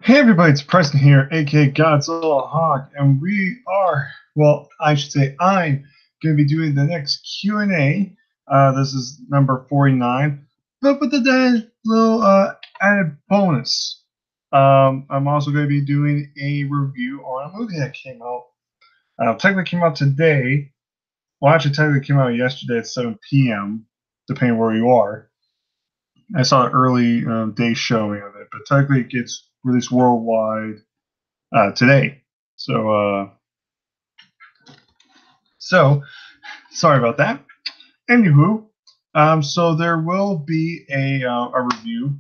Hey everybody, it's Preston here, aka Godzilla Hawk, and I should say I'm going to be doing the next Q&A. This is number 49, but with the little added bonus. I'm also going to be doing a review on a movie that came out. Technically came out today. Well, actually technically came out yesterday at 7 p.m., depending where you are. I saw an early day showing of it, but technically it gets released worldwide today. So, so sorry about that. Anywho, so there will be a review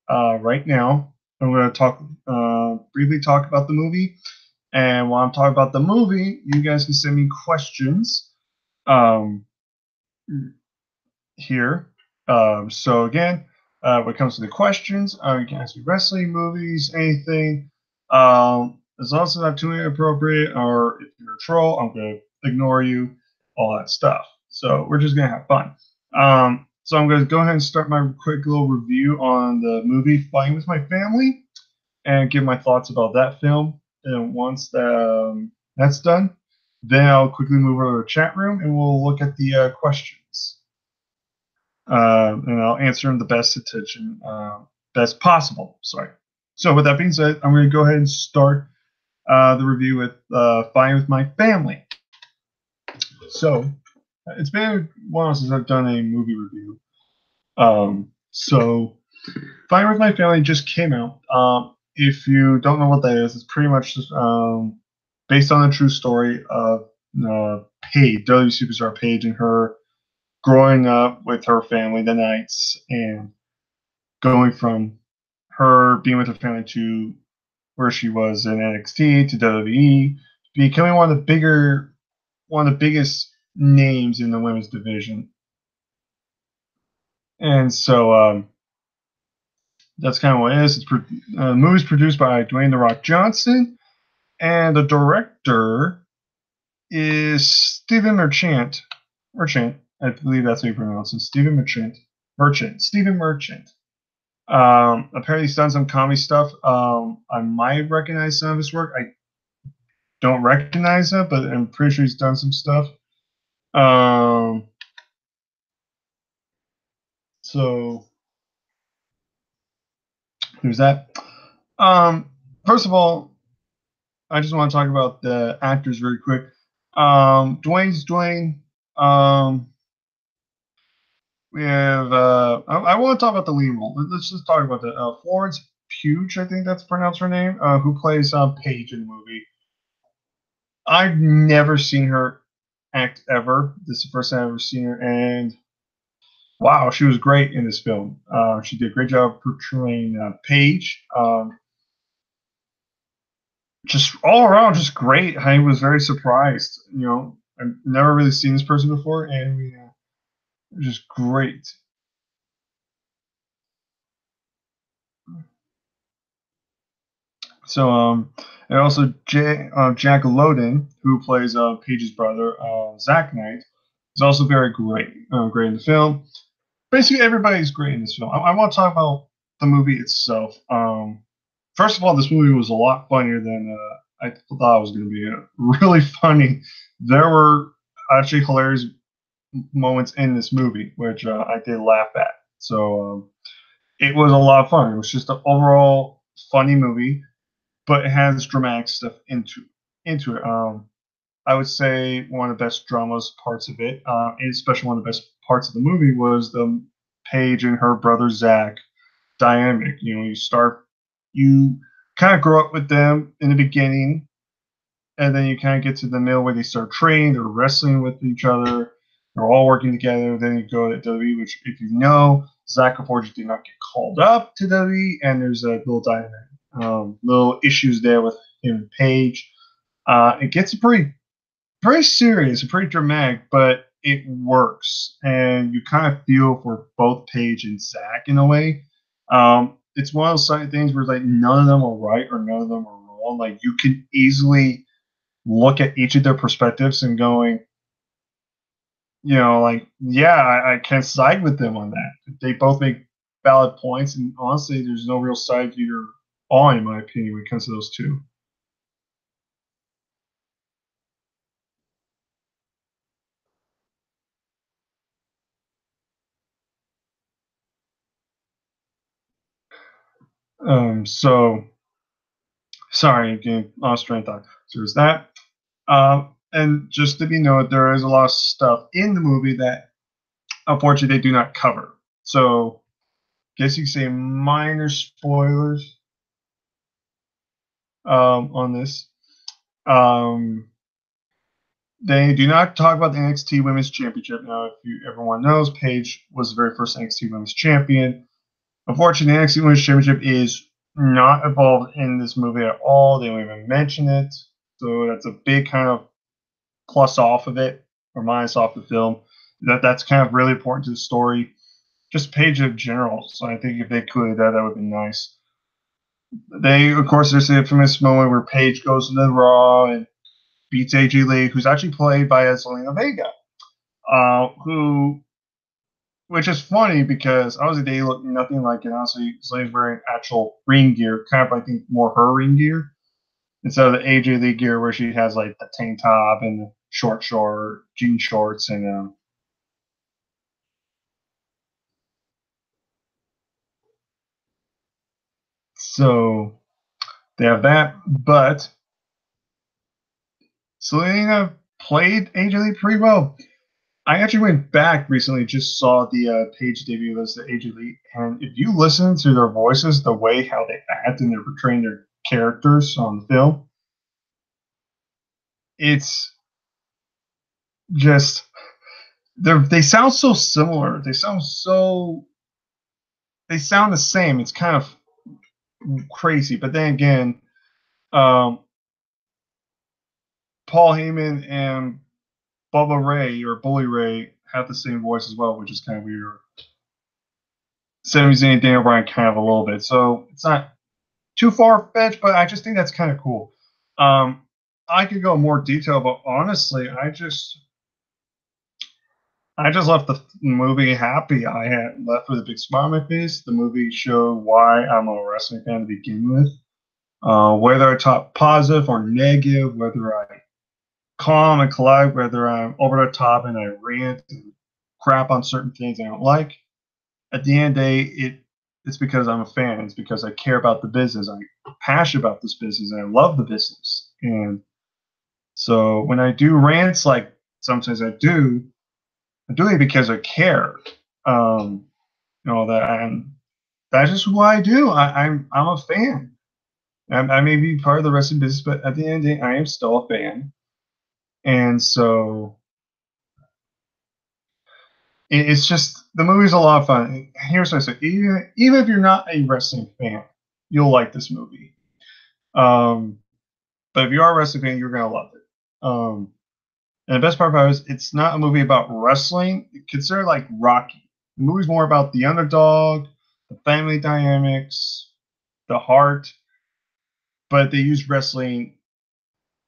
right now. I'm going to briefly talk about the movie, and while I'm talking about the movie, you guys can send me questions um, here. So again, when it comes to the questions, you can ask me wrestling, movies, anything. As long as it's not too inappropriate, or if you're a troll, I'm gonna ignore you, all that stuff. So we're just gonna have fun. So I'm gonna go ahead and start my quick little review on the movie Fighting with My Family, and give my thoughts about that film. And once that's done, then I'll quickly move over to the chat room and we'll look at the questions. And I'll answer them the best possible. Sorry. So with that being said, I'm going to go ahead and start the review with Fighting with My Family. So it's been a while since I've done a movie review. So Fighting with My Family just came out. If you don't know what that is, it's pretty much just, based on a true story of Paige, WWE superstar Paige, and her growing up with her family, the Knights, and going from her being with her family to where she was in NXT to WWE, becoming one of the biggest names in the women's division. And so that's kind of what it is. The movie's produced by Dwayne The Rock Johnson, and the director is Stephen Merchant. Merchant, I believe that's how you pronounce it. Stephen Merchant. Stephen Merchant. Apparently he's done some comedy stuff. I might recognize some of his work. I don't recognize it, but I'm pretty sure he's done some stuff. So who's that? First of all, I just want to talk about the actors very quick. Dwayne's Dwayne. We have. I want to talk about the lead role. Let's just talk about that. Florence Pugh, I think that's pronounced her name. Who plays Paige in the movie. I've never seen her act ever. This is the first time I've ever seen her, and wow, she was great in this film. She did a great job portraying Paige. Just all around, just great. I was very surprised. I've never really seen this person before, and just great. So, and also Jack Lowden, who plays Paige's brother, Zach Knight, is also very great. Great in the film. Basically, everybody's great in this film. I want to talk about the movie itself. First of all, this movie was a lot funnier than I thought it was going to be. Really funny. There were actually hilarious moments in this movie, which I did laugh at. So it was a lot of fun. It was just an overall funny movie, but it has dramatic stuff into it. I would say one of the best dramas parts of it, and especially one of the best parts of the movie, was the Paige and her brother Zach dynamic. You kind of grow up with them in the beginning, and then you kind of get to the middle where they start training, they're wrestling with each other, they're all working together. Then you go to WWE, which, if you know, Zach unfortunately did not get called up to WWE, and there's a little dynamic, little issues there with him and Paige. It gets pretty serious and pretty dramatic, but it works, and you kind of feel for both Paige and Zach in a way. It's one of those things where like none of them are right or none of them are wrong. Like you can easily look at each of their perspectives and going, like, yeah, I can side with them on that. They both make valid points, and honestly, there's no real side to awe, in my opinion, when it comes to those two. So sorry, again, lost train of thought. So there's that. And just to be noted, there is a lot of stuff in the movie that unfortunately they do not cover. So guess you could say minor spoilers on this. Um, they do not talk about the NXT Women's Championship. Now, if everyone knows, Paige was the very first NXT Women's Champion. Unfortunately, the NXT Women's Championship is not involved in this movie at all. They don't even mention it. So that's a big kind of plus off of it or minus off the film. That's kind of really important to the story. Just Paige in general. So I think if they could, that would be nice. They, of course, there's the infamous moment where Paige goes to the Raw and beats AJ Lee, who's actually played by Zelina Vega, who, which is funny because obviously they look nothing like it. Honestly, Zelina's wearing actual ring gear, kind of I think more her ring gear instead of the AJ Lee gear where she has like the tank top and the short jean shorts and so they have that, but Zelina played AJ Lee pretty well. I actually went back recently, just saw the Page debut list of AJ Lee, and if you listen to their voices, the way how they act and they're portraying their characters on the film, it's just they sound so similar. They sound the same. It's kind of crazy, but then again, um, Paul Heyman and Bubba Ray or Bully Ray have the same voice as well, which is kind of weird. Sami Zayn and Daniel Bryan kind of a little bit, so it's not too far fetched, but I just think that's kind of cool. I could go more detail, but honestly, I just left the movie happy. I had left with a big smile on my face. The movie showed why I'm a wrestling fan to begin with. Whether I talk positive or negative, whether I calm and collide, whether I'm over the top and I rant and crap on certain things I don't like. At the end of the day, it's because I'm a fan. It's because I care about the business. I'm passionate about this business and I love the business. And so when I do rants, like sometimes I do, I'm doing it because I care. You know that that's just who I do. I'm a fan. I may be part of the wrestling business, but at the end of the day, I am still a fan. And so it's just the movie's a lot of fun. Here's what I say: even if you're not a wrestling fan, you'll like this movie. Um, but if you are a wrestling fan, you're gonna love it. And the best part about it is it's not a movie about wrestling. Consider it like Rocky. The movie's more about the underdog, the family dynamics, the heart, but they use wrestling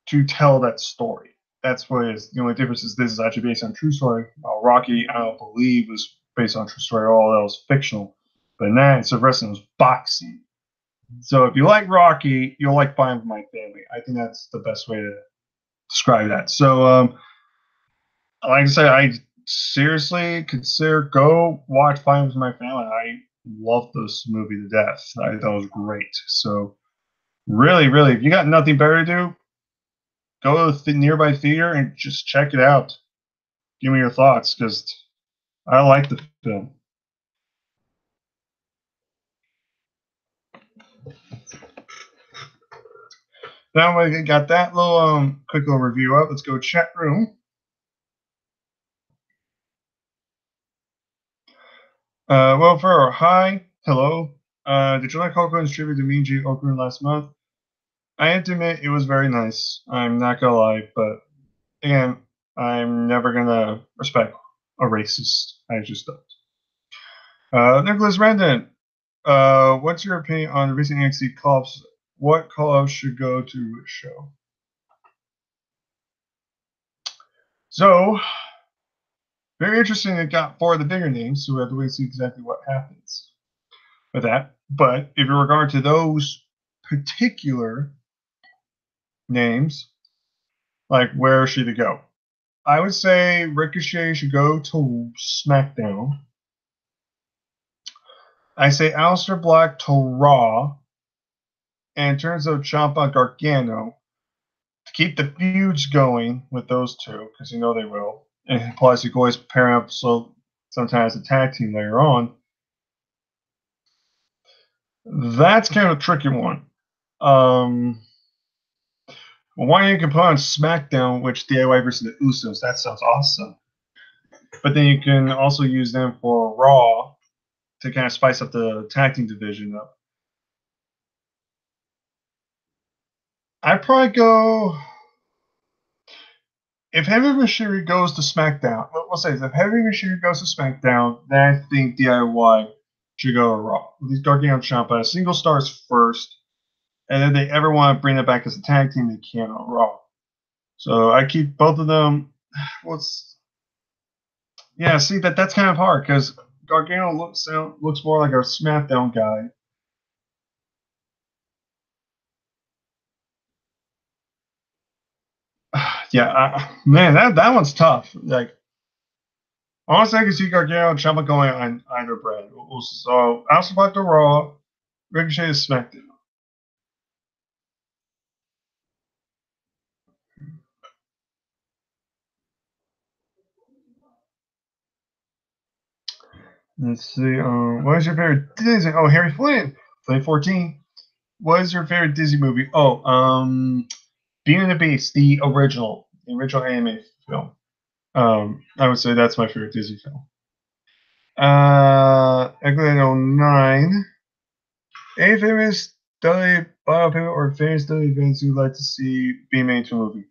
to tell that story. That's what it is. The only difference is this is actually based on true story. Rocky, I don't believe, was based on true story. All that was fictional. But in that, instead of wrestling, was boxing. So if you like Rocky, you'll like Fine with My Family. I think that's the best way to describe that. So, like I said, I seriously consider go watch Fine with My Family. I loved this movie to death. I thought it was great. So, really, really, if you got nothing better to do, go to the nearby theater and just check it out. Give me your thoughts because I like the film. Now we got that little quick little review up. Let's go chat room. Well, for hi, hello. Did you like Hokun's tribute to Minji Okun last month? I have to admit it was very nice. I'm not gonna lie, but again, I'm never gonna respect a racist. I just don't. Nicholas Randon, what's your opinion on the recent NXT call-ups? What call-ups should go to which show? So, very interesting. It got four of the bigger names, so we have to wait to see exactly what happens with that. But if in regard to those particular names, like where should he go? I would say Ricochet should go to SmackDown. I say Aleister Black to Raw. And in terms of Ciampa Gargano, to keep the feuds going with those two, because you know they will. And plus, you can always pair up so sometimes a tag team later on. That's kind of a tricky one. Why you can put on SmackDown, which DIY versus the Usos, that sounds awesome. But then you can also use them for Raw to kind of spice up the tag team division up. I'd probably go if Heavy Machinery goes to SmackDown. We'll say if Heavy Machinery goes to SmackDown, then I think DIY should go to Raw. These Gargano Ciampa as single stars first, and then they ever want to bring it back as a tag team, they can on Raw. So I keep both of them. See that's kind of hard because Gargano looks more like a SmackDown guy. Man, that one's tough. Like honestly, I can see Gargano and Ciampa going on either brand. So I'll select the Raw. Ricochet is SmackDown. Let's see. What is your favorite Disney? Oh, Harry Flynn, 2014. What is your favorite Disney movie? Oh, Beauty and the Beast, the original anime film. I would say that's my favorite Disney film. Eggland 09. Any famous Dudley biopic or famous Dudley events you'd like to see be made into a movie?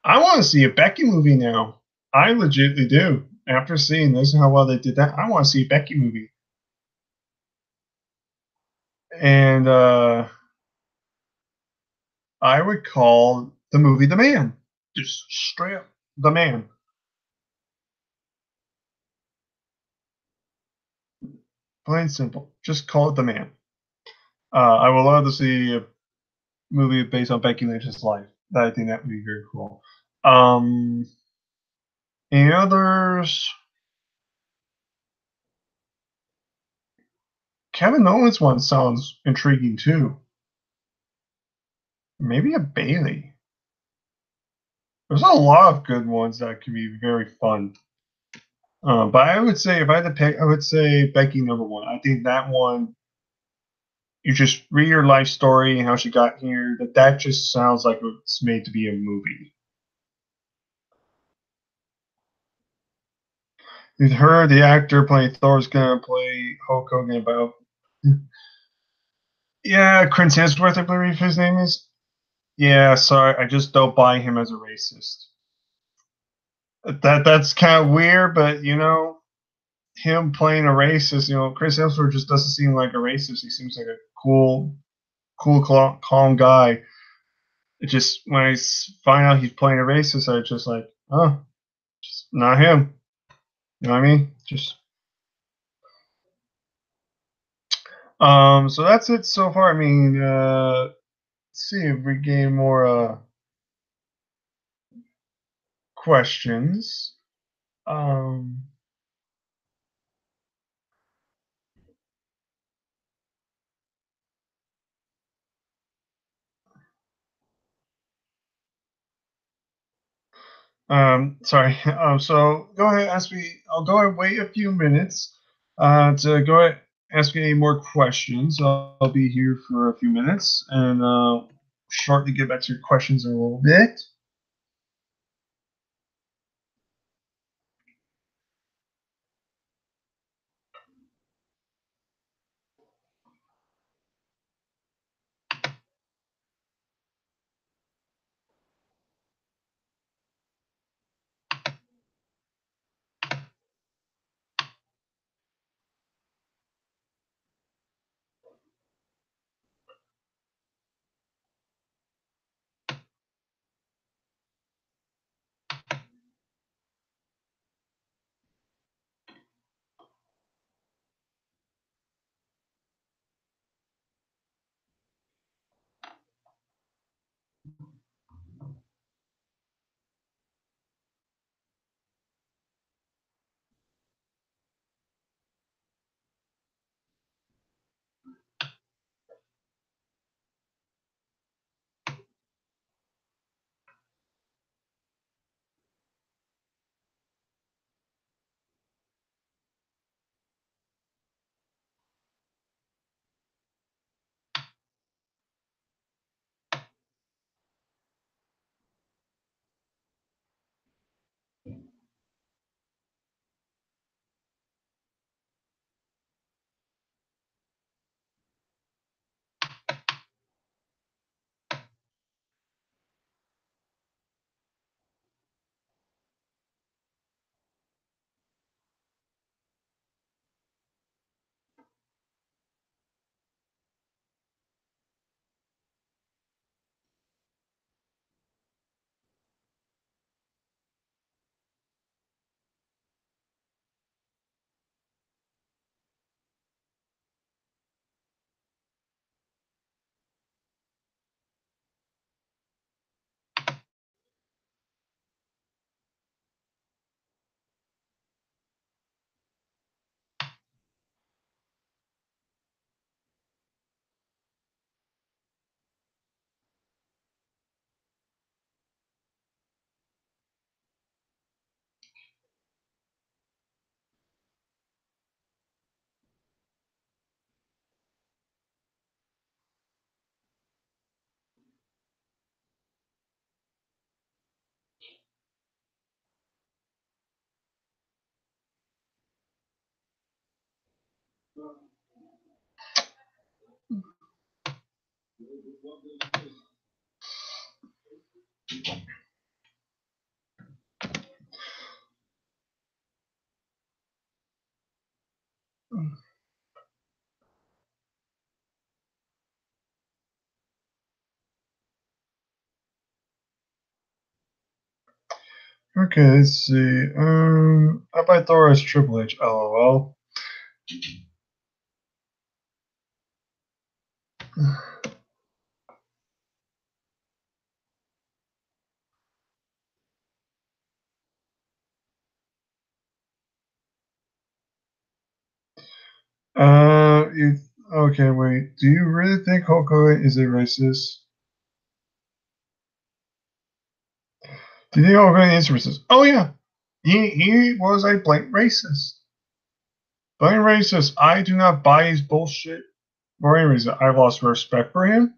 I want to see a Becky movie now. I legitimately do. After seeing this and how well they did that, I want to see a Becky movie. And I would call the movie The Man. Just straight up The Man. Plain and simple. Just call it The Man. I would love to see a movie based on Becky Lynch's life. I think that would be very cool. Any others? Kevin Owens one sounds intriguing too. Maybe a Bailey. There's a lot of good ones that could be very fun. But I would say if I had to pick, I would say Becky number one. I think that one, you just read her life story and how she got here. That just sounds like it's made to be a movie. With her, the actor playing Thor, is gonna play Hulk Hogan about. Yeah, Chris Hemsworth, I believe his name is. Yeah, sorry, I just don't buy him as a racist. That's kind of weird, but him playing a racist, Chris Hemsworth just doesn't seem like a racist. He seems like a cool, calm guy. It just when I find out he's playing a racist, I just like, oh, just not him. You know what I mean? Just so that's it so far. I mean, let's see if we gain more questions. Um, sorry. So go ahead, ask me. I'll go ahead and wait a few minutes to go ahead ask me any more questions. I'll be here for a few minutes and shortly get back to your questions in a little bit. Okay, let's see. I buy Thor as Triple H. LOL. Okay, wait. Do you really think Hulk Hogan is a racist? Do you think Hulk Hogan is racist? Oh yeah, he was a blatant racist. Blatant racist. I do not buy his bullshit for any reason. I've lost respect for him.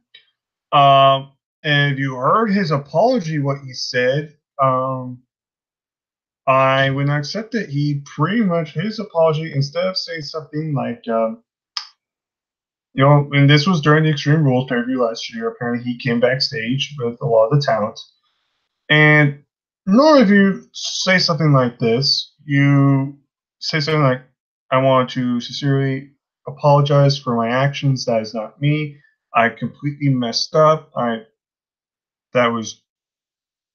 And if you heard his apology, what he said, I would not accept it. He pretty much his apology instead of saying something like, and this was during the Extreme Rules pay-per-view last year. Apparently, he came backstage with a lot of the talent, and normally, if you say something like this, you say something like, "I want to sincerely apologize for my actions. That is not me. I completely messed up. That was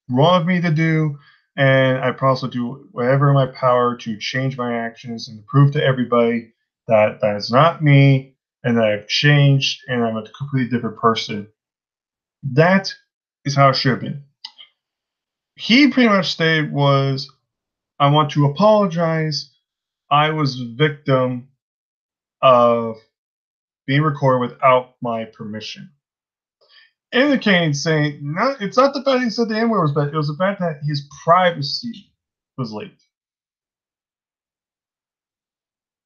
wrong of me to do, and I promise to do whatever in my power to change my actions and prove to everybody that that is not me and that I've changed and I'm a completely different person." That is how it should have been. He pretty much stated was, "I want to apologize. I was a victim of being recorded without my permission." Indicating saying it's not the fact he said the N-word was bad, it was the fact that his privacy was leaked.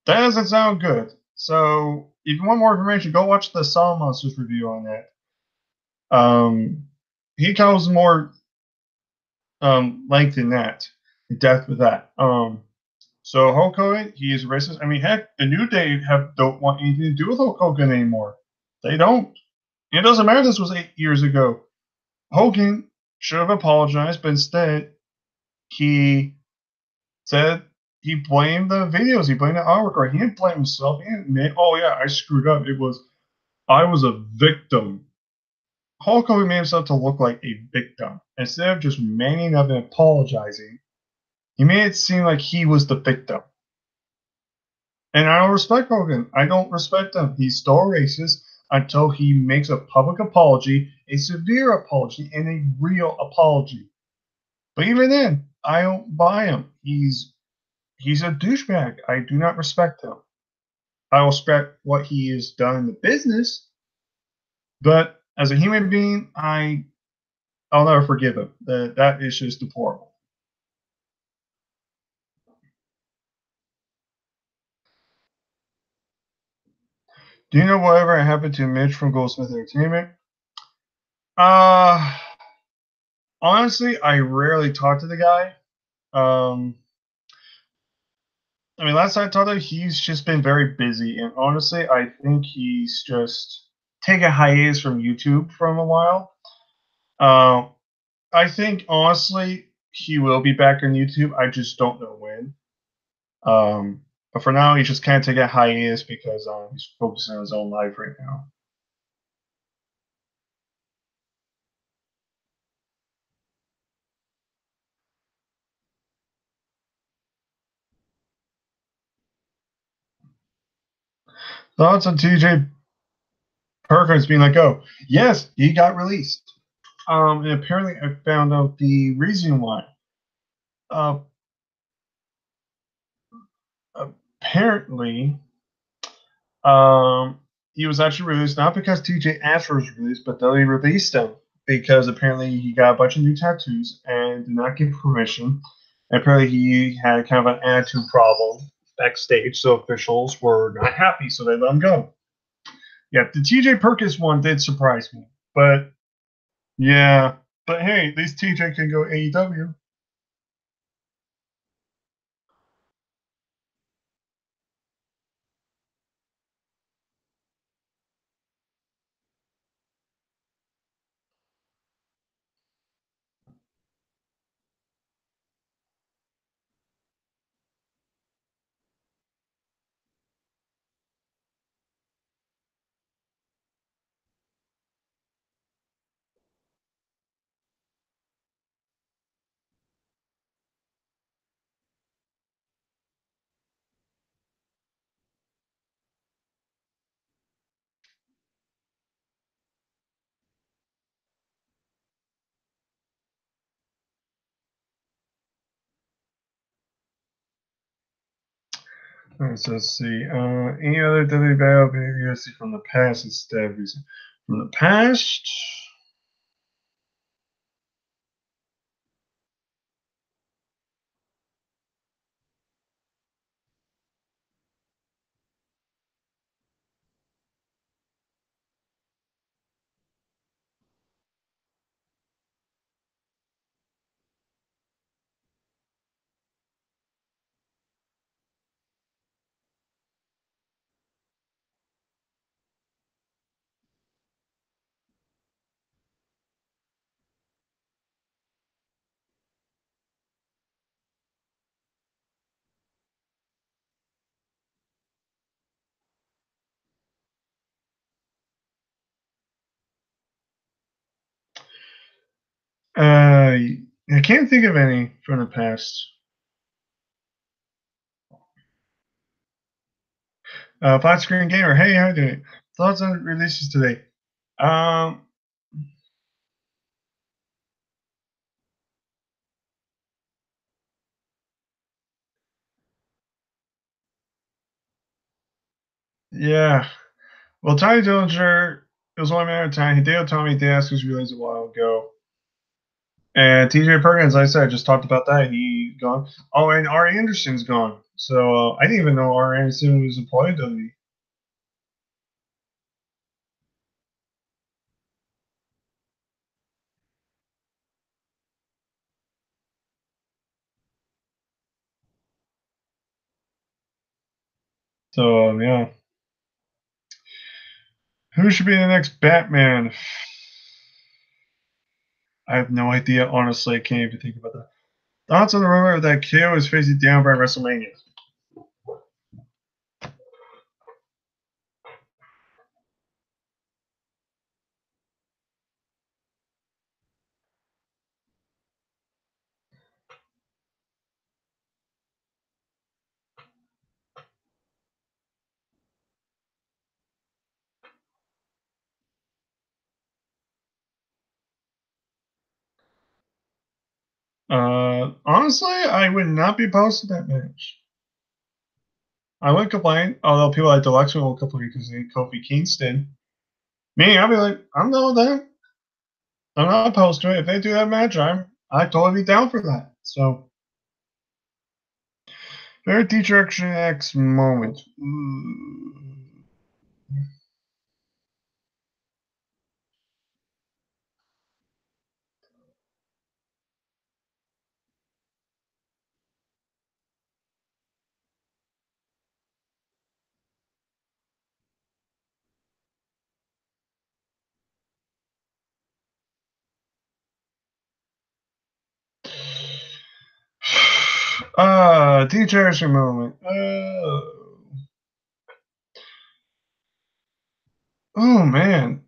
That doesn't sound good. So if you want more information, go watch the Saw Monsters review on that. He goes more length in that, in depth with that. So Hulk Hogan, he is racist. I mean, heck, the New Day don't want anything to do with Hulk Hogan anymore. They don't. It doesn't matter. This was 8 years ago. Hogan should have apologized, but instead he said he blamed the videos. He blamed the artwork. He didn't blame himself. He didn't admit, "Oh yeah, I screwed up. I was a victim." Hulk Hogan made himself to look like a victim. Instead of just manning up and apologizing, he made it seem like he was the victim. And I don't respect Hogan. I don't respect him. He's still a racist until he makes a public apology, a severe apology, and a real apology. But even then, I don't buy him. He's a douchebag. I do not respect him. I respect what he has done in the business, but as a human being, I'll never forgive him. That is just deplorable. Do you know whatever happened to Mitch from Goldsmith Entertainment? Uh Honestly, I rarely talk to the guy. Um I mean, last time I talked to him, he's just been very busy, and honestly, I think he's just taking a hiatus from YouTube for a while. Uh, I think honestly he will be back on YouTube. I just don't know when. But for now, he's just kind of taking a hiatus because he's focusing on his own life right now. Thoughts on TJ Perkins being let go? Yes, he got released. And apparently, I found out the reason why. Uh, Apparently, he was actually released not because TJ asked for his release, but they released him because apparently he got a bunch of new tattoos and did not give permission. And apparently, he had kind of an attitude problem backstage, so officials were not happy, so they let him go. Yeah, the TJ Perkins one did surprise me, but yeah, but hey, at least TJ can go AEW. Alright, so let's see. Any other WWE battle UFC from the past instead of recent? From the past? I can't think of any from the past. Flat Screen Gamer, hey, how you doing? Thoughts on releases today? Um, yeah. Well, Tiny Dillinger, it was only a matter of time. Hideo Tommy Dask was released a while ago. And TJ Perkins, like I said, I just talked about that. He gone. Oh, and Ari Anderson's gone. So I didn't even know Ari Anderson was employed to me. So yeah. Who should be the next Batman? I have no idea. Honestly, I can't even think about that. Thoughts on the rumor that KO is facing down by WrestleMania? Honestly, I would not be opposed to that match. I wouldn't complain, although people like Deluxe will complain because they need Kofi Kingston. Me, I'll be like, I'm done with that. I'm not opposed to it. If they do that match, I'd totally be down for that. So, favorite D-Direction X moment. D-Direction moment. Oh man,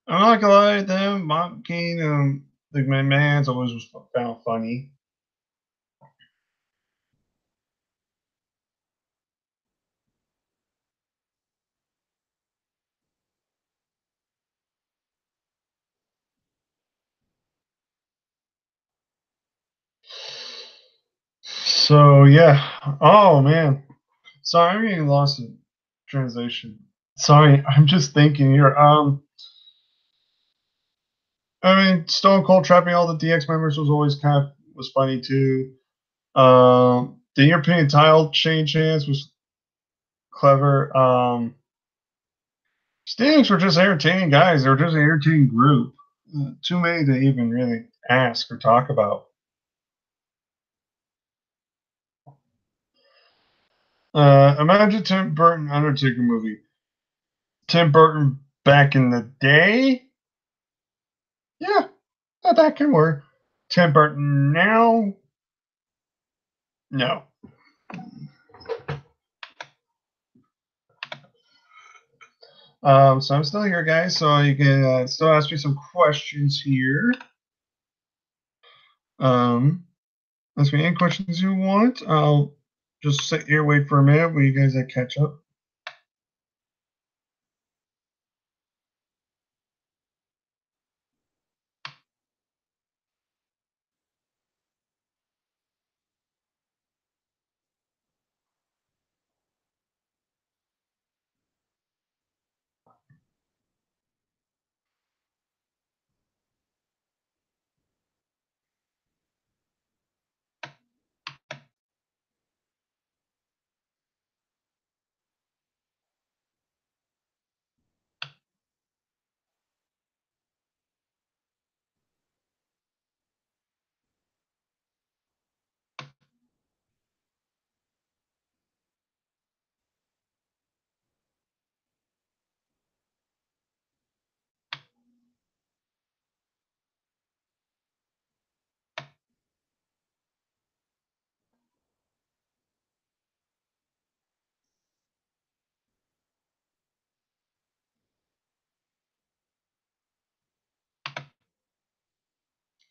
I'm not gonna lie, them mocking the McMahon's always was found funny. So yeah. Oh man. Sorry, I'm getting lost in translation. Sorry, I'm just thinking here. I mean, Stone Cold trapping all the DX members was always kind of was funny too. The European title change hands was clever. Stings were just entertaining guys. They were just an entertaining group. Too many to even really ask or talk about. Imagine Tim Burton Undertaker movie. Tim Burton back in the day. Yeah, that can work. Tim Burton now. No. So I'm still here, guys. So you can still ask me some questions here. Um, ask me any questions you want. I'll just sit here, wait for a minute while you guys catch up.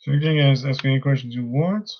So you can guys ask me any questions you want.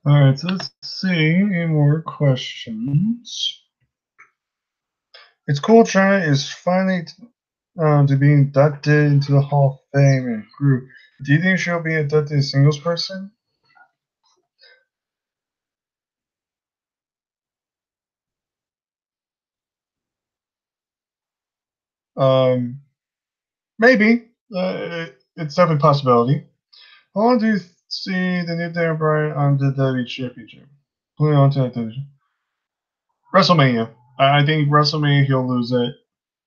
Alright, so let's see any more questions. It's cool China is finally to be inducted into the Hall of Fame and group. Do you think she'll be inducted as singles person? Um, maybe. It's definitely a possibility. How long do you see the new Daniel Bryan on the WWE Championship? Moving on to that division. WrestleMania. I think WrestleMania he'll lose it.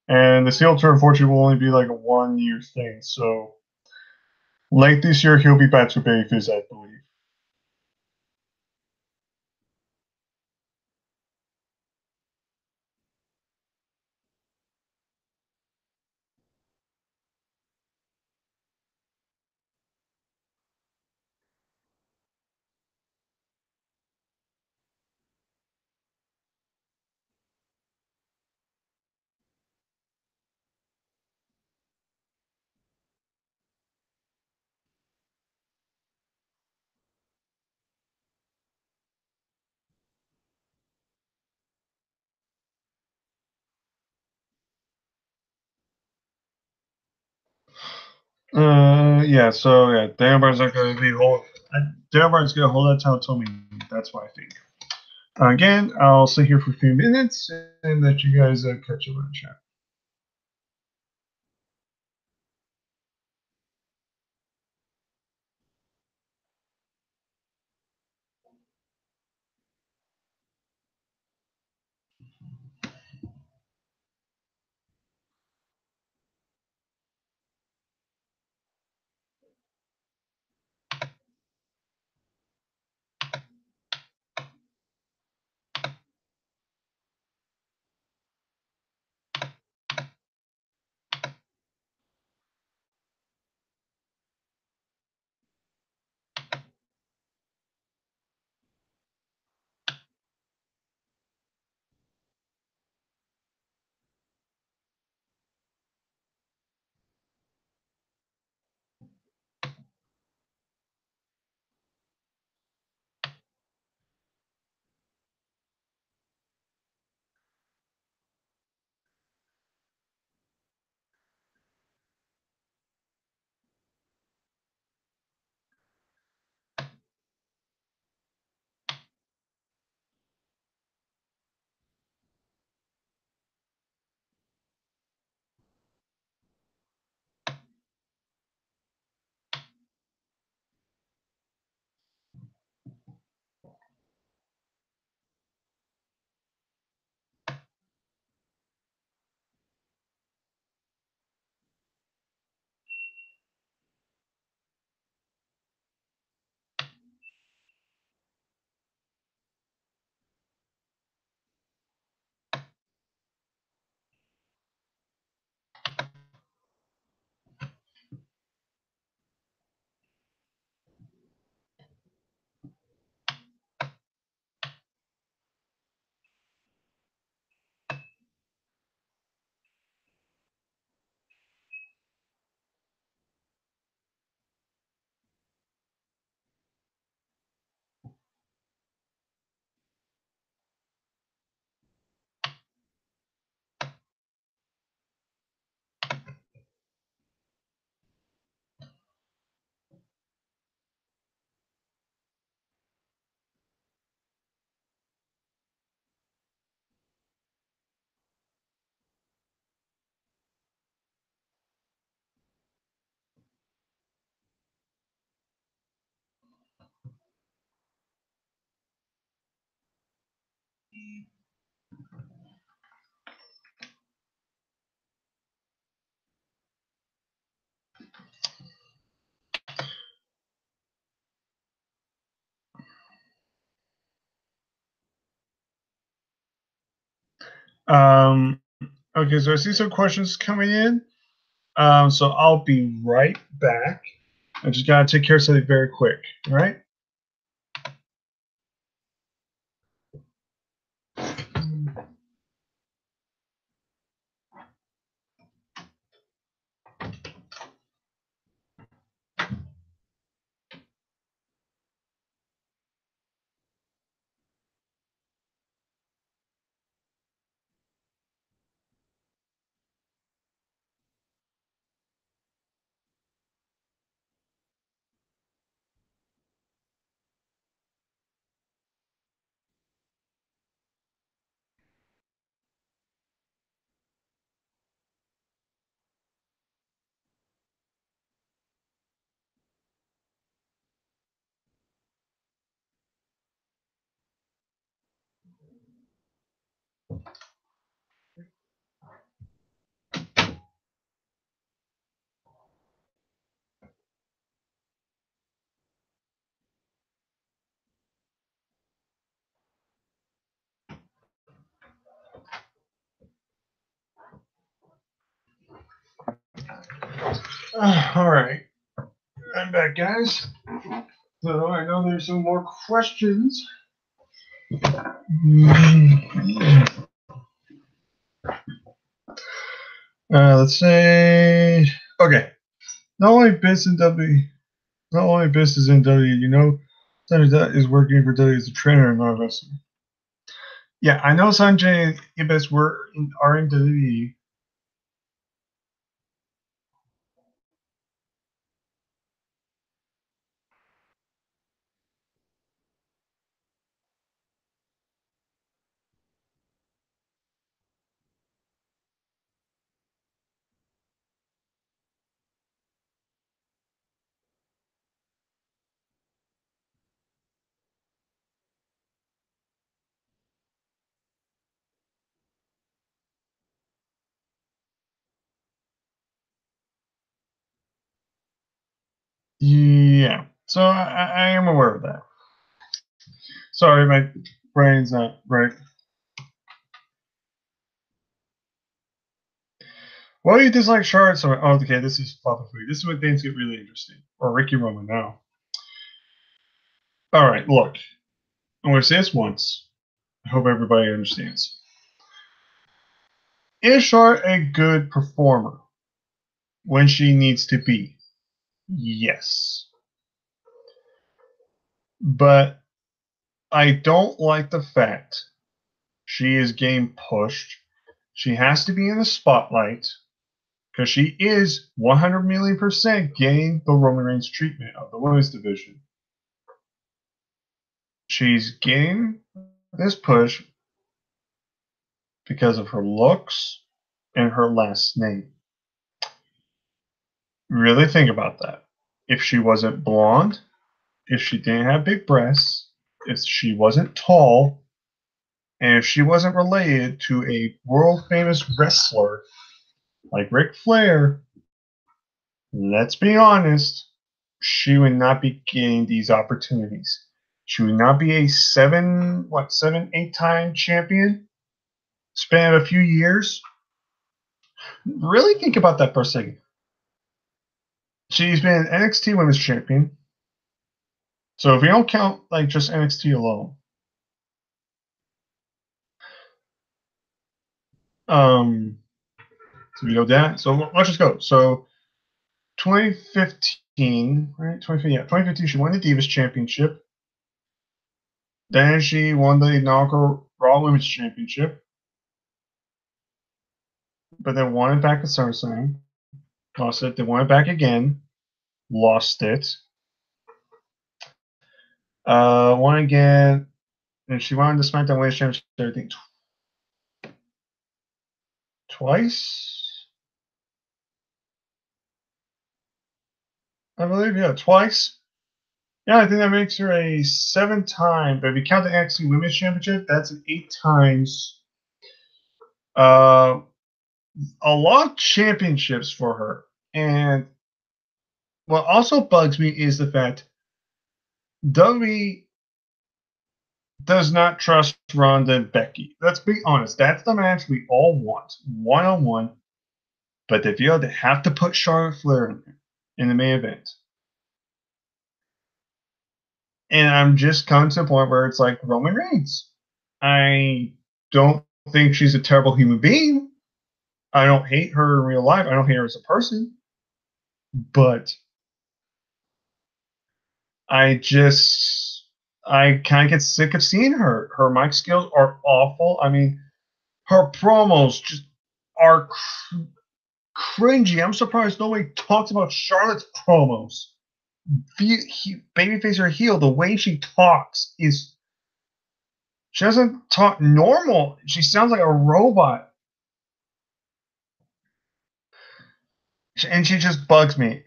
And the heel turn, unfortunately, will only be like a 1 year thing. So late this year, he'll be back to babyface, I believe. Yeah. So yeah, Daniel Bryan's not going to be hold. Daniel Bryan's going to hold that title till me. That's what I think. Again, I'll sit here for a few minutes and let you guys catch up on the chat. Okay, so I see some questions coming in. So I'll be right back. I just gotta take care of something very quick. All right. All right. I'm back, guys. So I know there's some more questions. Let's say, okay. Not only Biss in W, not only Biss is in W. You know, Sanjay is working for W as a trainer and not a wrestler. Yeah, I know Sanjay and Ibis are in WWE. Yeah, so I am aware of that. Sorry, my brain's not right. Why do you dislike Charlotte so much? Oh, okay, this is Papa Free. This is when things get really interesting. Or Ricky Roman now. All right, look. I'm going to say this once. I hope everybody understands. Is Charlotte a good performer when she needs to be? Yes. But I don't like the fact she is getting pushed. She has to be in the spotlight because she is 100 million percent getting the Roman Reigns treatment of the women's division. She's getting this push because of her looks and her last name. Really think about that. If she wasn't blonde, if she didn't have big breasts, if she wasn't tall, and if she wasn't related to a world famous wrestler like Ric Flair, let's be honest, she would not be getting these opportunities. She would not be a 8-time champion, span of a few years. Really think about that for a second. She's been NXT Women's Champion. So if you don't count like just NXT alone, so we go down. So let's just go. So 2015, right? 2015. She won the Divas Championship. Then she won the inaugural Raw Women's Championship, but then won it back at SummerSlam. Lost it. Then won it back again. Lost it. Won again. And she won the SmackDown Women's Championship, I think, twice. I believe, yeah, twice. Yeah, I think that makes her a 7-time. But if you count the NXT Women's Championship, that's an 8 times. A lot of championships for her. And what also bugs me is the fact WWE does not trust Ronda and Becky. Let's be honest. That's the match we all want, one on one. But they feel they have to put Charlotte Flair in there in the main event. And I'm just coming to the point where it's like Roman Reigns. I don't think she's a terrible human being. I don't hate her in real life. I don't hate her as a person. But I kind of get sick of seeing her. Her mic skills are awful. I mean, her promos just are cringy. I'm surprised nobody talks about Charlotte's promos. Babyface or heel, the way she talks is she doesn't talk normal. She sounds like a robot, and she just bugs me.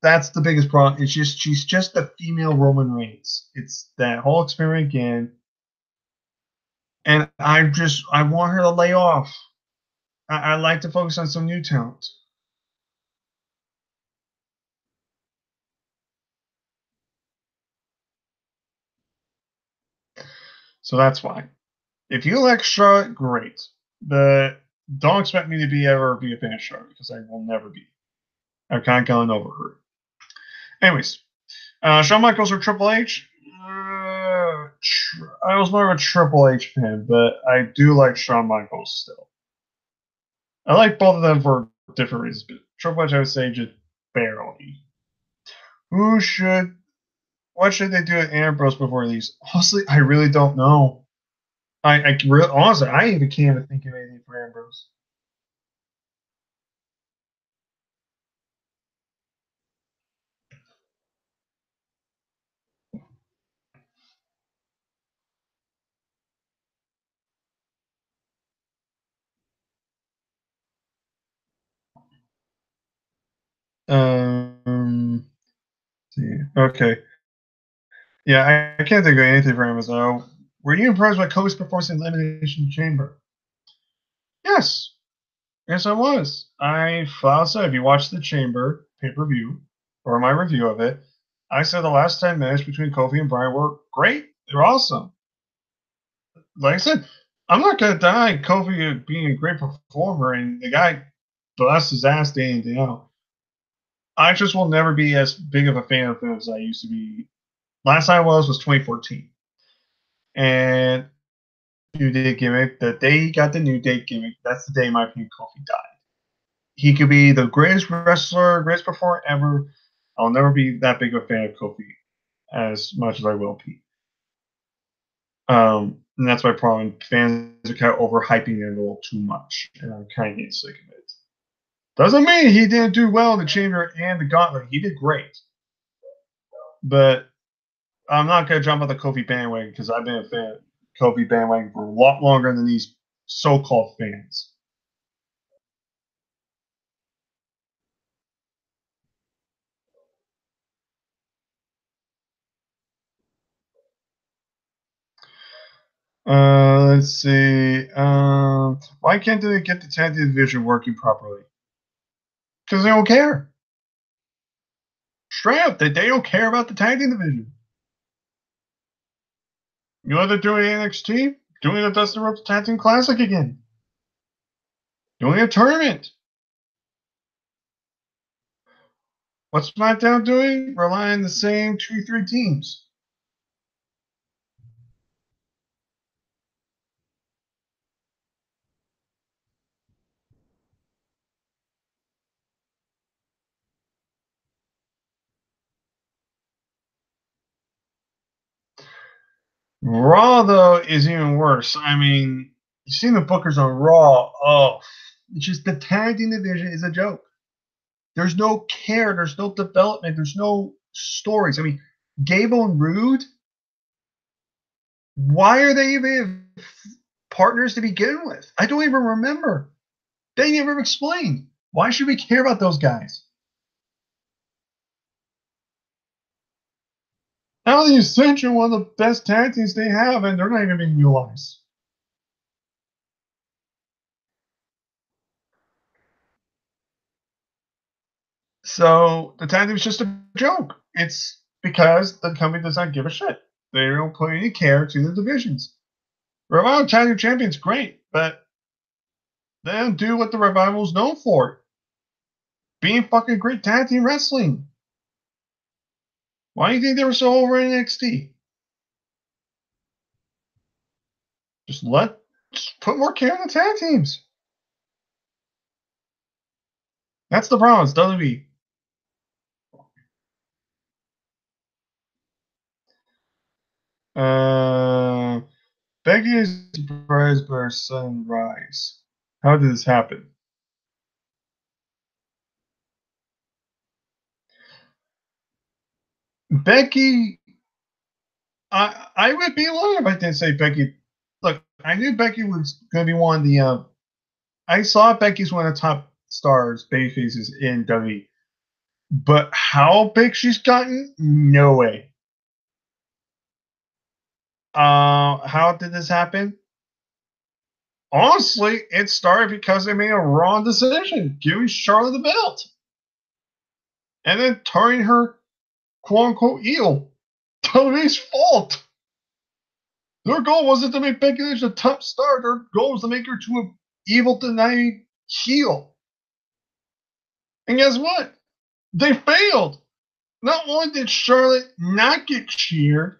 That's the biggest problem. It's just she's just the female Roman Reigns. It's that whole experiment again, and I want her to lay off. I like to focus on some new talent. So that's why. If you like Charlotte, great, but don't expect me to be a fan of Charlotte because I will never be. I've kind of gone over her. Anyways, Shawn Michaels or Triple H? I was more of a Triple H fan, but I do like Shawn Michaels still. I like both of them for different reasons, but Triple H I would say just barely. Who should? What should they do at Ambrose before these? Honestly, I really don't know. Honestly, I even can't even think of anything for Ambrose. See. Okay. Yeah, I can't think of anything for Amazon. Were you impressed by Kobe's performance in Elimination Chamber? Yes. Yes, I was. I flat said if you watch the Chamber pay per view or my review of it, I said the last 10 minutes between Kofi and Brian were great. They're awesome. Like I said, I'm not going to deny Kofi being a great performer and the guy busts his ass day in, day out. I just will never be as big of a fan of him as I used to be. Last time I was 2014. And New Day gimmick, the day he got the New Day gimmick, that's the day, in my opinion, Kofi died. He could be the greatest wrestler, greatest performer ever. I'll never be that big of a fan of Kofi as much as I will Pete. And that's my problem. Fans are kind of overhyping it a little too much, and I'm kind of getting sick of it. Doesn't mean he didn't do well in the Chamber and the Gauntlet. He did great. But I'm not going to jump on the Kofi bandwagon because I've been a fan of Kofi bandwagon for a lot longer than these so-called fans. Let's see. Why can't they get the tag team division working properly? Because they don't care. Straight up, they don't care about the tag team division. You know what they're doing in NXT? Doing the Dustin Rhodes Tag Team Classic again. Doing a tournament. What's SmackDown doing? Relying on the same 2-3 teams. Raw, though, is even worse. I mean, you've seen the bookers on Raw. Oh, it's just the tag team division is a joke. There's no care. There's no development. There's no stories. I mean, Gable and Rude, why are they even partners to begin with? I don't even remember. They never explained. Why should we care about those guys? Now the Ascension, one of the best tag teams they have, and they're not even being utilized. So the tag team is just a joke. It's because the company does not give a shit. They don't put any care to the divisions. Revival Tag Team Champions, great, but they don't do what the Revival is known for. Being fucking great tag team wrestling. Why do you think they were so over in NXT? Just put more care on the tag teams. That's the problem. It's WWE. Becky is surprised by her son Rise. How did this happen? Becky, I would be lying if I didn't say Becky. Look, I knew Becky was going to be one of the. I saw Becky's one of the top stars, babyfaces in WWE. But how big she's gotten? No way. How did this happen? Honestly, it started because they made a wrong decision, giving Charlotte the belt. And then turning her quote unquote heel. WWE's fault. Their goal wasn't to make Becky Lynch a top star. Their goal was to make her to an evil denying heel. And guess what? They failed. Not only did Charlotte not get cheered,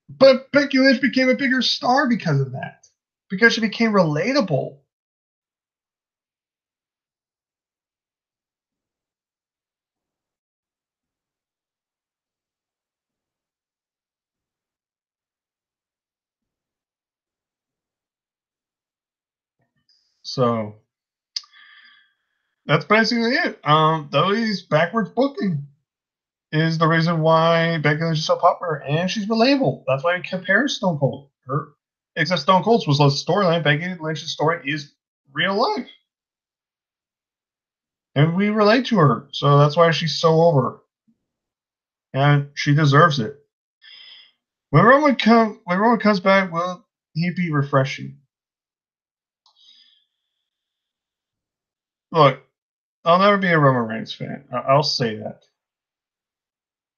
but Becky Lynch became a bigger star because of that. Because she became relatable. So that's basically it. WWE's backwards booking is the reason why Becky Lynch is so popular, and she's relatable. That's why I compare Stone Cold. Except Stone Cold's was the storyline. Becky Lynch's story is real life, and we relate to her. So that's why she's so over, and she deserves it. When Roman comes back, will he be refreshing? Look, I'll never be a Roman Reigns fan. I'll say that.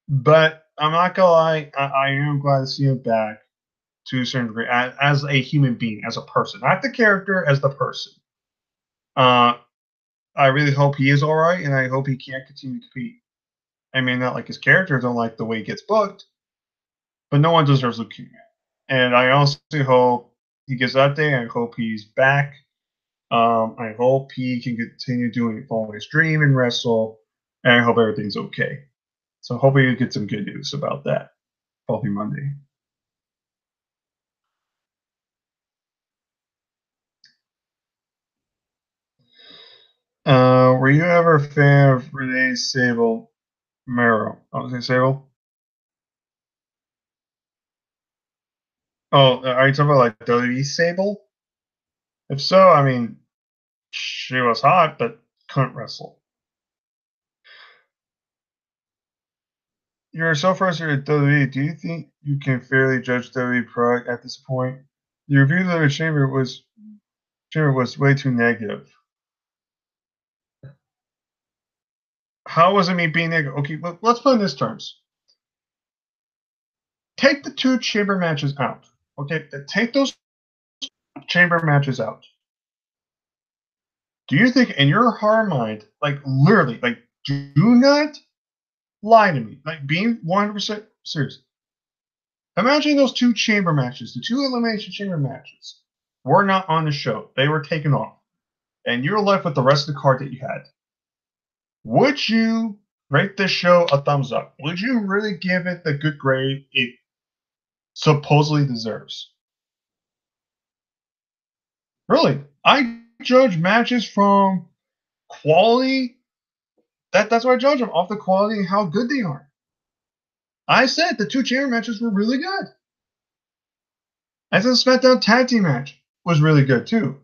But I'm not gonna lie, I am glad to see him back to a certain degree as a human being, as a person, not the character, as the person. I really hope he is all right, and I hope he can't continue to compete. I mean, not like his character, don't like the way he gets booked, but no one deserves leukemia. And I also hope he gets out there. I hope he's back. I hope he can continue following his dream and wrestle, and I hope everything's okay. So hopefully you get some good news about that. Hopefully Monday. Were you ever a fan of Renee Sable Mero? I was going Sable. Oh, are you talking about like WWE Sable? If so, I mean, she was hot, but couldn't wrestle. You're so frustrated with WWE. Do you think you can fairly judge WWE product at this point? The review of the Chamber was way too negative. How was it me being negative? Okay, let's put it in this terms. Take the two chamber matches out. Okay, take those chamber matches out. Do you think in your heart and mind, like literally, like do not lie to me, like being 100% serious. Imagine those two chamber matches, the two elimination chamber matches, were not on the show. They were taken off. And you're left with the rest of the card that you had. Would you rate this show a thumbs up? Would you really give it the good grade it supposedly deserves? Really? I judge matches from quality. That's why I judge them off the quality and how good they are. I said the two chamber matches were really good. I said the SmackDown tag team match was really good too.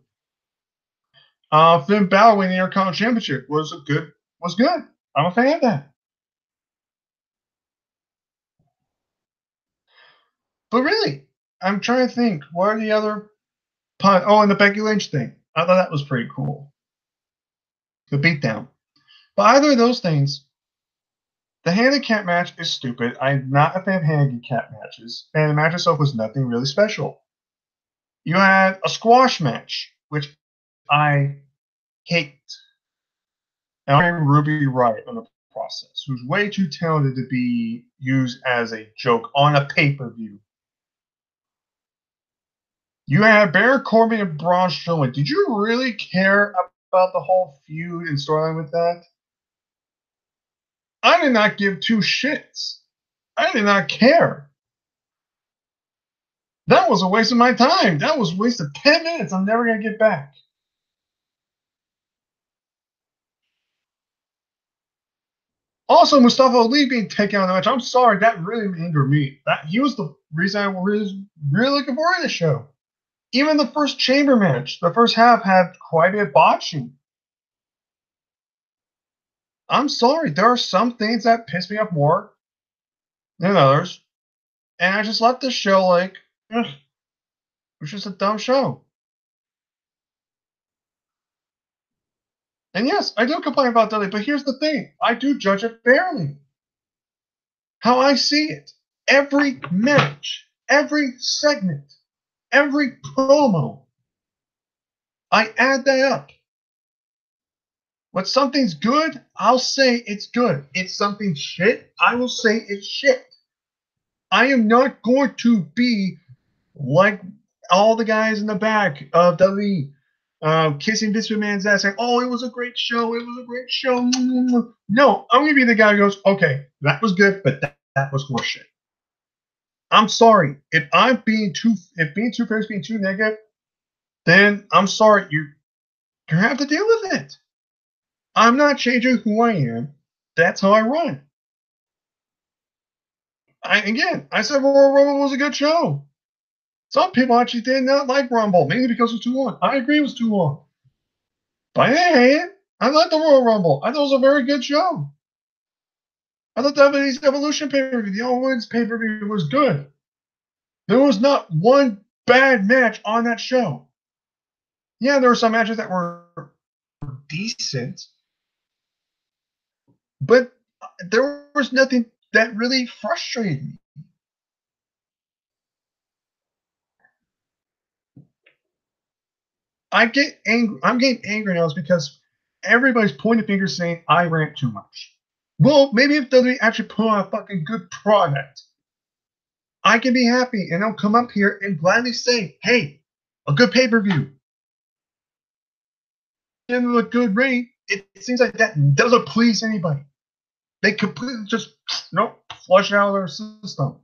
Finn Balor winning the Intercontinental Championship was good. I'm a fan of that. But really, I'm trying to think. What are the other? Oh, and the Becky Lynch thing. I thought that was pretty cool. The beatdown. But either of those things, The handicap match is stupid. I'm not a fan of handicap matches, and the match itself was nothing really special. You had a squash match, which I hate. And I'm Ruby Riott on the process, who's way too talented to be used as a joke on a pay-per-view. You had Baron Corbin and Braun Strowman. Did you really care about the whole feud and storyline with that? I did not give two shits. I did not care. That was a waste of my time. That was a waste of 10 minutes I'm never going to get back. Also, Mustafa Ali being taken out of the match. I'm sorry, that really angered me. That he was the reason I was really looking forward to the show. Even the first chamber match, the first half had quite a bit of botching. I'm sorry, there are some things that piss me off more than others, and I just left the show like, ugh, it was just a dumb show. And yes, I do complain about Dudley, but here's the thing: I do judge it fairly. How I see it, every match, every segment, every promo, I add that up. When something's good, I'll say it's good. If something's shit, I will say it's shit. I am not going to be like all the guys in the back of WWE kissing Vince McMahon's ass saying, oh, it was a great show. It was a great show. No, I'm going to be the guy who goes, okay, that was good, but that was horseshit. I'm sorry. If being too fair is being too negative, then I'm sorry. You have to deal with it. I'm not changing who I am. That's how I run. I said Royal Rumble was a good show. Some people actually did not like Rumble, mainly because it was too long. I agree it was too long. But hey, I like the Royal Rumble. I thought it was a very good show. I thought WWE's Evolution pay-per-view, the All Wins pay-per-view was good. There was not one bad match on that show. Yeah, there were some matches that were decent, but there was nothing that really frustrated me. I'm getting angry now is because everybody's pointing fingers saying I rant too much. Well, maybe if WWE actually put on a fucking good product, I can be happy and I'll come up here and gladly say, hey, a good pay-per-view. And a good rate, it seems like that doesn't please anybody. They completely just flush it out of their system.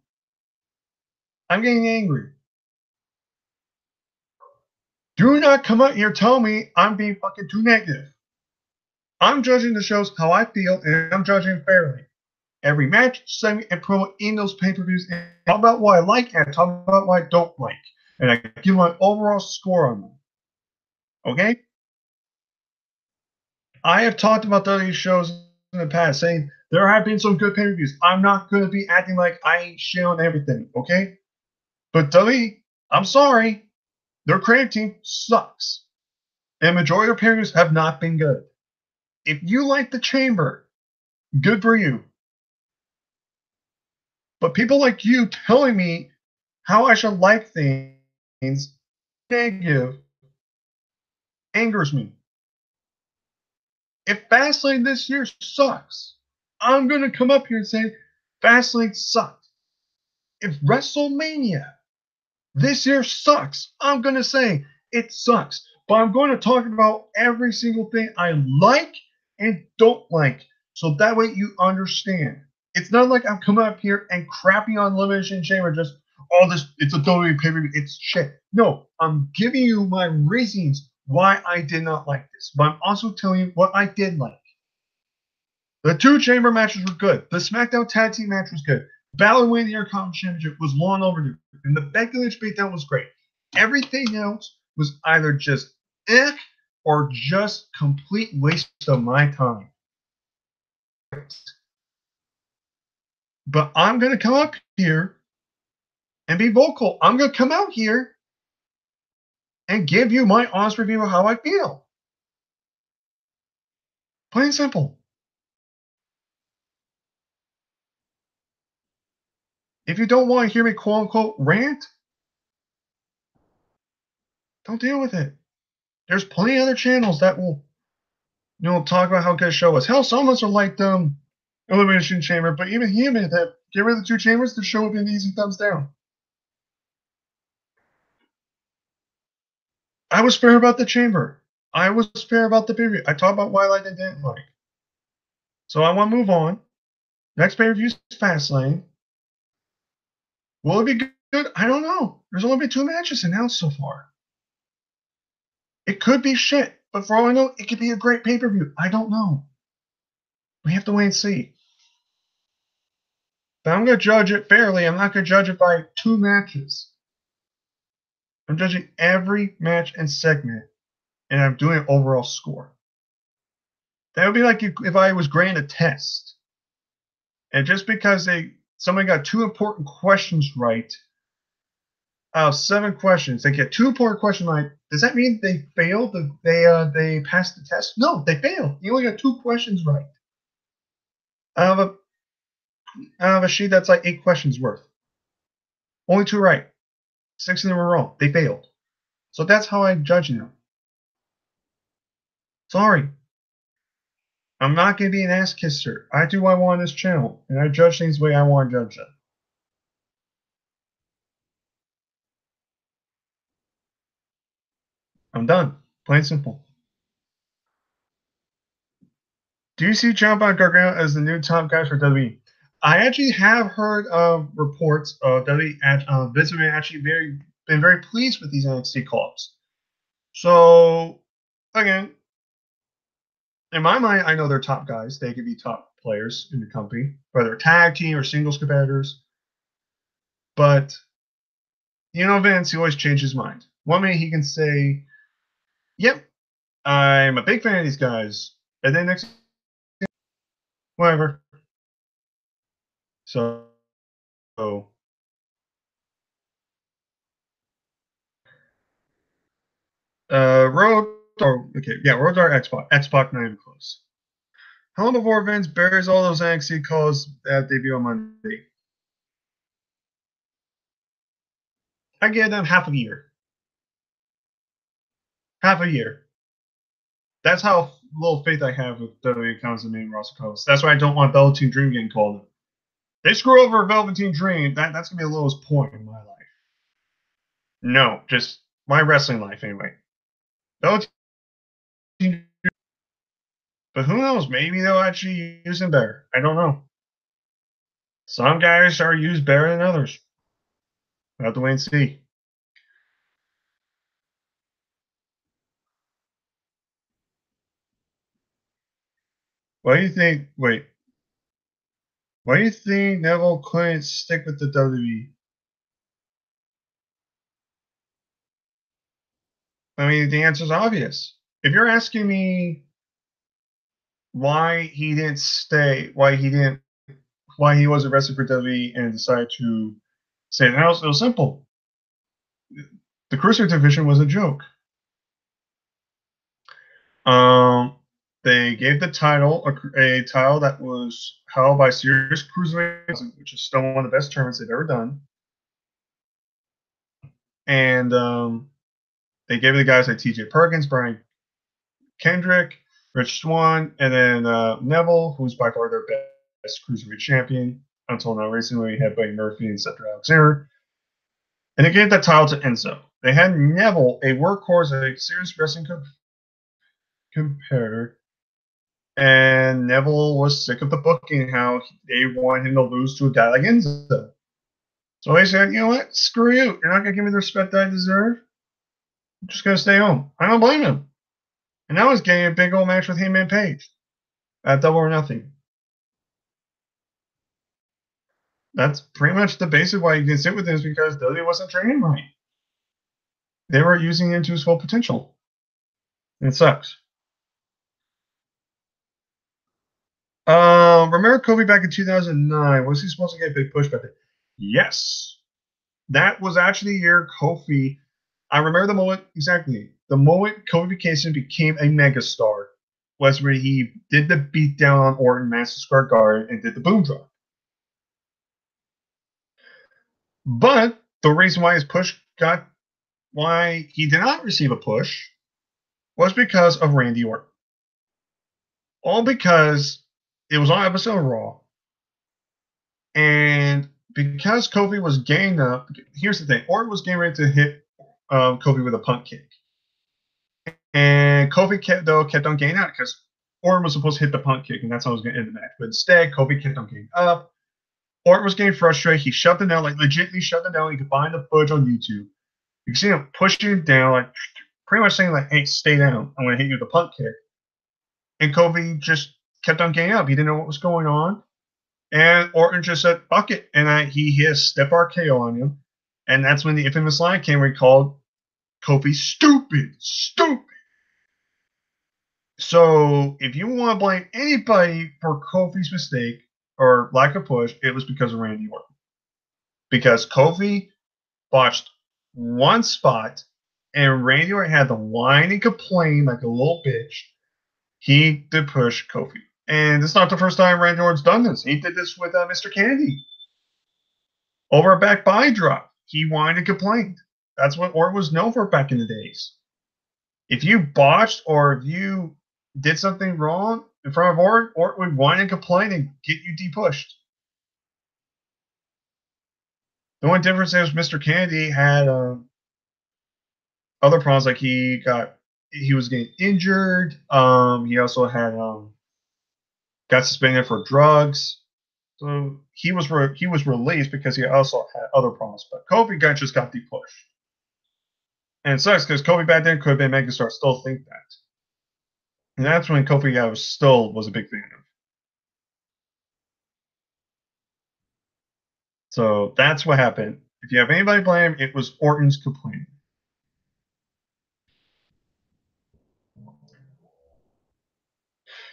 I'm getting angry. Do not come out here tell me I'm being fucking too negative. I'm judging the shows how I feel, and I'm judging fairly. Every match, segment, and promo in those pay-per-views, and talk about what I like and talk about what I don't like. And I give my overall score on them. Okay? I have talked about these shows in the past, saying there have been some good pay-per-views. I'm not going to be acting like I ain't shit on everything, okay? But WWE, I'm sorry, their creative team sucks. And majority of their pay-per-views have not been good. If you like the Chamber, good for you. But people like you telling me how I should like things negative angers me. If Fastlane this year sucks, I'm going to come up here and say Fastlane sucked. If WrestleMania this year sucks, I'm going to say it sucks. But I'm going to talk about every single thing I like and don't like. So that way you understand. It's not like I'm coming up here and crapping on Elimination Chamber just, oh, it's a WWE pay-per-view, it's shit. No, I'm giving you my reasons why I did not like this. But I'm also telling you what I did like. The two chamber matches were good. The SmackDown Tag Team match was good. Balor winning the Intercontinental Championship was long overdue. And the Becky Lynch beatdown was great. Everything else was either just or just complete waste of my time. But I'm going to come up here and be vocal. I'm going to come out here and give you my honest review of how I feel. Plain and simple. If you don't want to hear me quote unquote rant, don't deal with it. There's plenty of other channels that will, talk about how good a show was. Hell, some of us are like Elimination Chamber, but even him, that get rid of the two chambers, the show would be an easy thumbs down. I was fair about the chamber. I was fair about the pay-per-view. I talked about what I liked and didn't like. So I want to move on. Next pay-per-view is Fastlane. Will it be good? I don't know. There's only been 2 matches announced so far. It could be shit, but for all I know, it could be a great pay-per-view. I don't know. We have to wait and see. But I'm going to judge it fairly. I'm not going to judge it by 2 matches. I'm judging every match and segment, and I'm doing an overall score. That would be like if I was grading a test, and just because somebody got 2 important questions right out of 7 questions, they get 2 important questions right. Does that mean they failed? They passed the test? No, they failed. You only got 2 questions right out of a sheet that's like 8 questions worth. Only 2 right. 6 of them were wrong. They failed. So that's how I judge them. Sorry. I'm not going to be an ass kisser. I do what I want on this channel, and I judge things the way I want to judge them. I'm done. Plain and simple. Do you see Ciampa Gargano as the new top guys for WWE? I actually have heard reports of WWE Vince McMahon actually been very pleased with these NXT calls. So again, in my mind, I know they're top guys. They could be top players in the company, whether tag team or singles competitors. But Vince, he always changes his mind. One minute he can say, "Yep, I'm a big fan of these guys," and then next, whatever. So, Road Dogg X-Pac not even close. How long before Vince buries all those NXT calls that debut on Monday? I give them half a year. Half a year. That's how little faith I have with WWE comes the main roster calls. That's why I don't want Velveteen Dream getting called. They screw over Velveteen Dream. That's gonna be the lowest point in my life. No, just my wrestling life anyway. Velveteen Dream, but who knows? Maybe they'll actually use him better. I don't know. Some guys are used better than others. We'll have to wait and see. What do you think? Wait. Why do you think Neville couldn't stick with the WWE? I mean, the answer's obvious. If you're asking me why he didn't stay, why he wasn't wrestling for WWE and decided to say it was simple. The Cruiserweight division was a joke. They gave the title a title that was held by Serious Cruiserweight, which is still one of the best tournaments they've ever done. And they gave it to guys like T.J. Perkins, Brian Kendrick, Rich Swann, and then Neville, who's by far their best cruiserweight champion until now. Recently, we had Buddy Murphy and Cedric Alexander. And they gave that title to Enzo. They had Neville, a workhorse, a serious wrestling competitor, and Neville was sick of the booking, how they wanted him to lose to a guy like Enzo. So he said, you know what? Screw you. You're not going to give me the respect I deserve. I'm just going to stay home. I don't blame him. And now he's getting a big old match with him and Paige at Double or Nothing. That's pretty much the basis why you can sit with him, is because WWE wasn't training right. They were using him to his full potential. And it sucks. Remember Kofi back in 2009? Was he supposed to get a big push back then? Yes. That was actually the year Kofi. I remember the moment exactly. The moment Kofi Kingston became a megastar was where he did the beatdown on Orton, Madison Square Garden, and did the boom drop. But the reason why he did not receive a push was because of Randy Orton. All because it was on episode of Raw, and because Kofi was ganged up. Here's the thing: Orton was getting ready to hit Kofi with a punt kick, and Kofi kept on ganging out because Orton was supposed to hit the punt kick, and that's how it was going to end the match. But instead, Kofi kept on ganging up. Orton was getting frustrated. He shoved him down, like legitimately shoved him down. You can find the footage on YouTube. You can see him pushing him down, like pretty much saying, like, "Hey, stay down. I'm going to hit you with a punt kick." And Kofi just kept on getting up. He didn't know what was going on. And Orton just said, "Fuck it." And he hit a step RKO on him. And that's when the infamous line came where he called Kofi stupid, stupid. So if you want to blame anybody for Kofi's mistake or lack of push, it was because of Randy Orton. Because Kofi botched one spot and Randy Orton had to whine and complain like a little bitch. He did push Kofi. And it's not the first time Randy Orton's done this. He did this with Mr. Kennedy. Over a back body drop, he whined and complained. That's what Orton was known for back in the days. If you botched or if you did something wrong in front of Orton, Orton would whine and complain and get you depushed. The only difference is Mr. Kennedy had other problems, like he was getting injured. He also had got suspended for drugs. So he was released because he also had other problems. But Kofi just got depushed. And it sucks because Kofi back then could have been Megastar, still think that. And that's when Kofi was a big fan of. So that's what happened. If you have anybody to blame, it was Orton's complaining.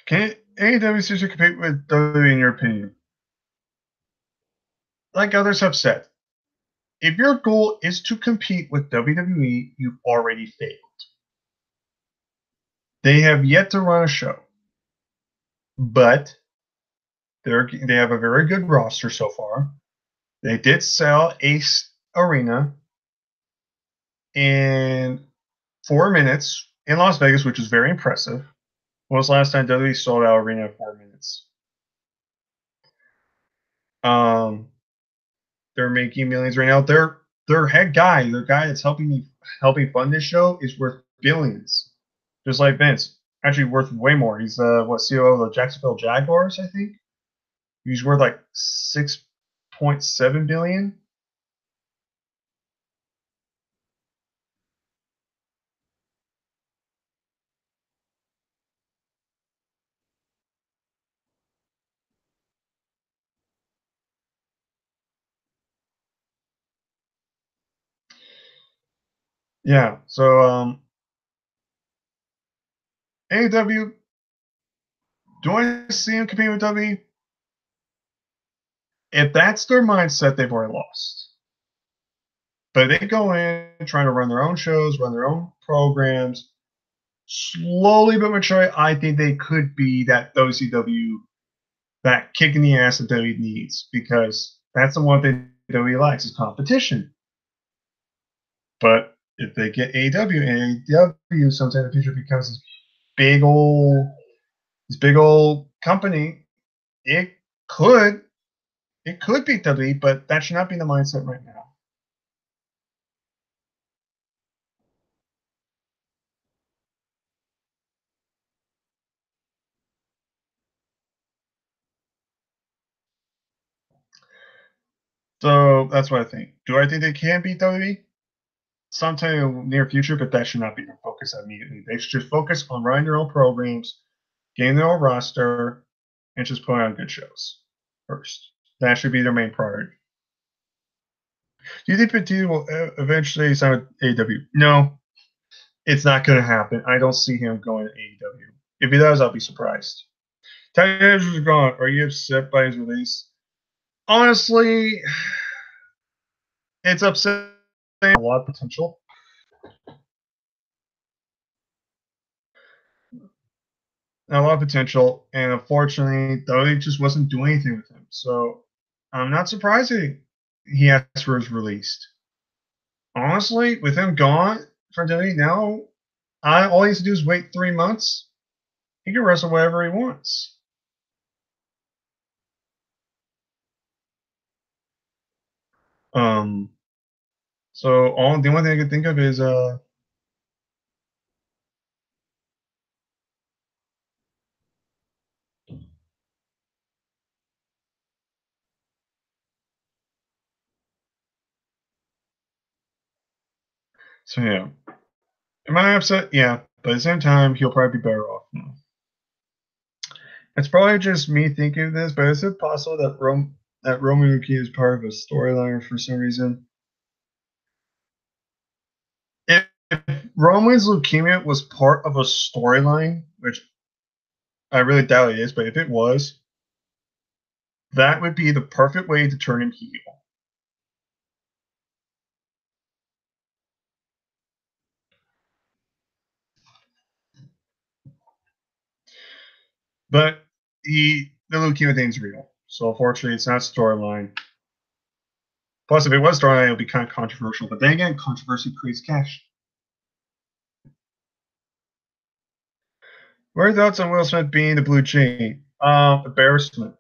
Can AEW seriously compete with WWE in your opinion? Like others have said, if your goal is to compete with WWE, you've already failed. They have yet to run a show, but they have a very good roster so far. They did sell Ace Arena in 4 minutes in Las Vegas, which is very impressive. When was the last time WWE sold out arena in 4 minutes? They're making millions right now. Their head guy, their guy that's helping fund this show, is worth billions, just like Vince. Actually, worth way more. He's COO of the Jacksonville Jaguars, I think. He's worth like 6.7 billion. Yeah. So AEW, do I see him competing with WWE? If that's their mindset, they've already lost. But they go in trying to run their own shows, run their own programs, slowly but maturely, I think they could be that WCW, that kick in the ass that WWE needs, because that's the one thing WWE likes is competition. But if they get AEW and AEW sometime in the future becomes this big old company, it could beat WWE, but that should not be the mindset right now. So that's what I think. Do I think they can beat WWE? Sometime in the near future, but that should not be their focus immediately. They should just focus on running their own programs, getting their own roster, and just putting on good shows first. That should be their main priority. Do you think Petit will eventually sign with AEW? No, it's not going to happen. I don't see him going to AEW. If he does, I'll be surprised. Tony Andrews is gone. Are you upset by his release? Honestly, it's upsetting. A lot of potential. A lot of potential, and unfortunately, WWE just wasn't doing anything with him. So I'm not surprised he asked for his release. Honestly, with him gone from WWE now, all he has to do is wait 3 months. He can wrestle wherever he wants. Um, so the only thing I can think of is so yeah. Am I upset? Yeah, but at the same time, he'll probably be better off now. It's probably just me thinking of this, but is it possible that Roman Luki is part of a storyline for some reason? If Roman's leukemia was part of a storyline, which I really doubt it is, but if it was, that would be the perfect way to turn him heel. But the leukemia thing's real, so unfortunately, it's not storyline. Plus, if it was storyline, it would be kind of controversial. But then again, controversy creates cash. What are your thoughts on Will Smith being the blue chain? Embarrassment.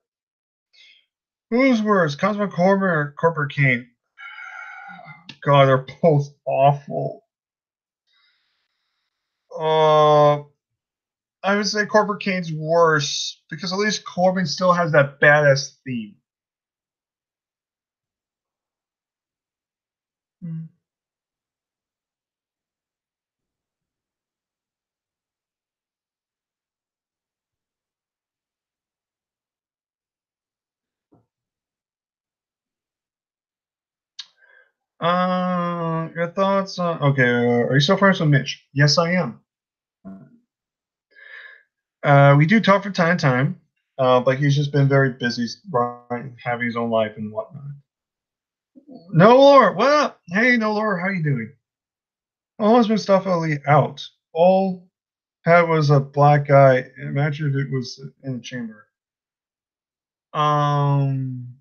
Whose words? Cosmo Corbin or Corporate Kane? God, they're both awful. Uh, I would say Corporate Kane's worse because at least Corbin still has that badass theme. Mm. Your thoughts on okay? Are you still friends with Mitch? Yes, I am. We do talk from time to time, but he's just been very busy, right, having his own life and whatnot. No Lore, what up? Hey, No Lore, how you doing? All has been stuff out. All had was a black guy. Imagine if it was in the chamber. Um,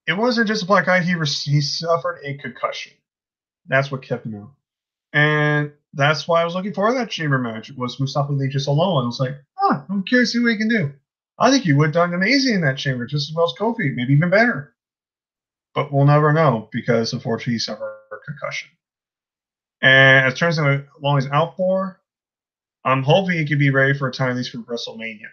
it wasn't just a black guy. He suffered a concussion. That's what kept him out, and that's why I was looking forward to that chamber match. It was Mustafa Ali just alone. I was like, I'm curious to see what he can do. I think he would have done amazing in that chamber, just as well as Kofi, maybe even better. But we'll never know because unfortunately he suffered a concussion. And as terms of how long he's out for, I'm hoping he could be ready for a time at least for WrestleMania.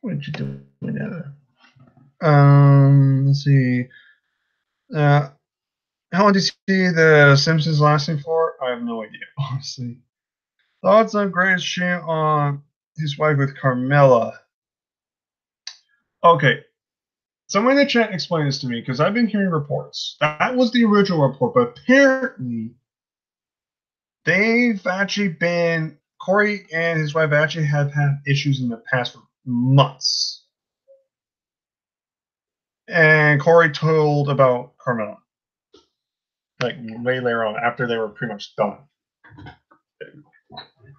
What did you do with that? Let's see. Uh, how long did you see the Simpsons lasting for? I have no idea, honestly. Thoughts on greatest chant on his wife with Carmella? Okay, someone in the chat explain this to me because I've been hearing reports. That was the original report, but apparently they've actually been Corey and his wife actually have had issues in the past for months. And Corey told about Carmella like way later on after they were pretty much done.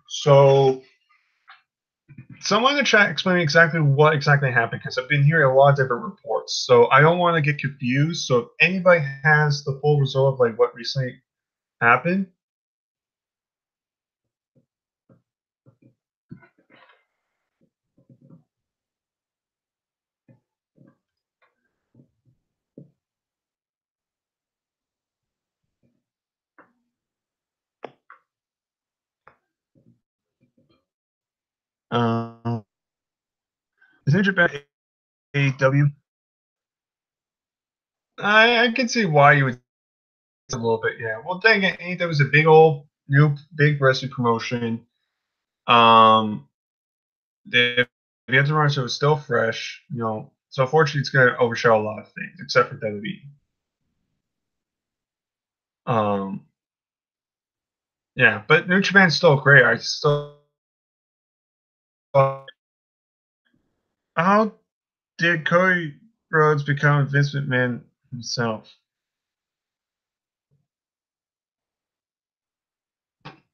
So someone in the chat explain exactly what exactly happened because I've been hearing a lot of different reports. So I don't want to get confused. So if anybody has the full result of like what recently happened, um, is New Japan AEW? I can see why you would a little bit, yeah. Well, dang it, AEW was a big old new big wrestling promotion. Um, the Advance Runner was still fresh, So unfortunately, it's going to overshadow a lot of things, except for WWE. Um, yeah, but New Japan's still great. I still how did Cody Rhodes become Vince McMahon himself?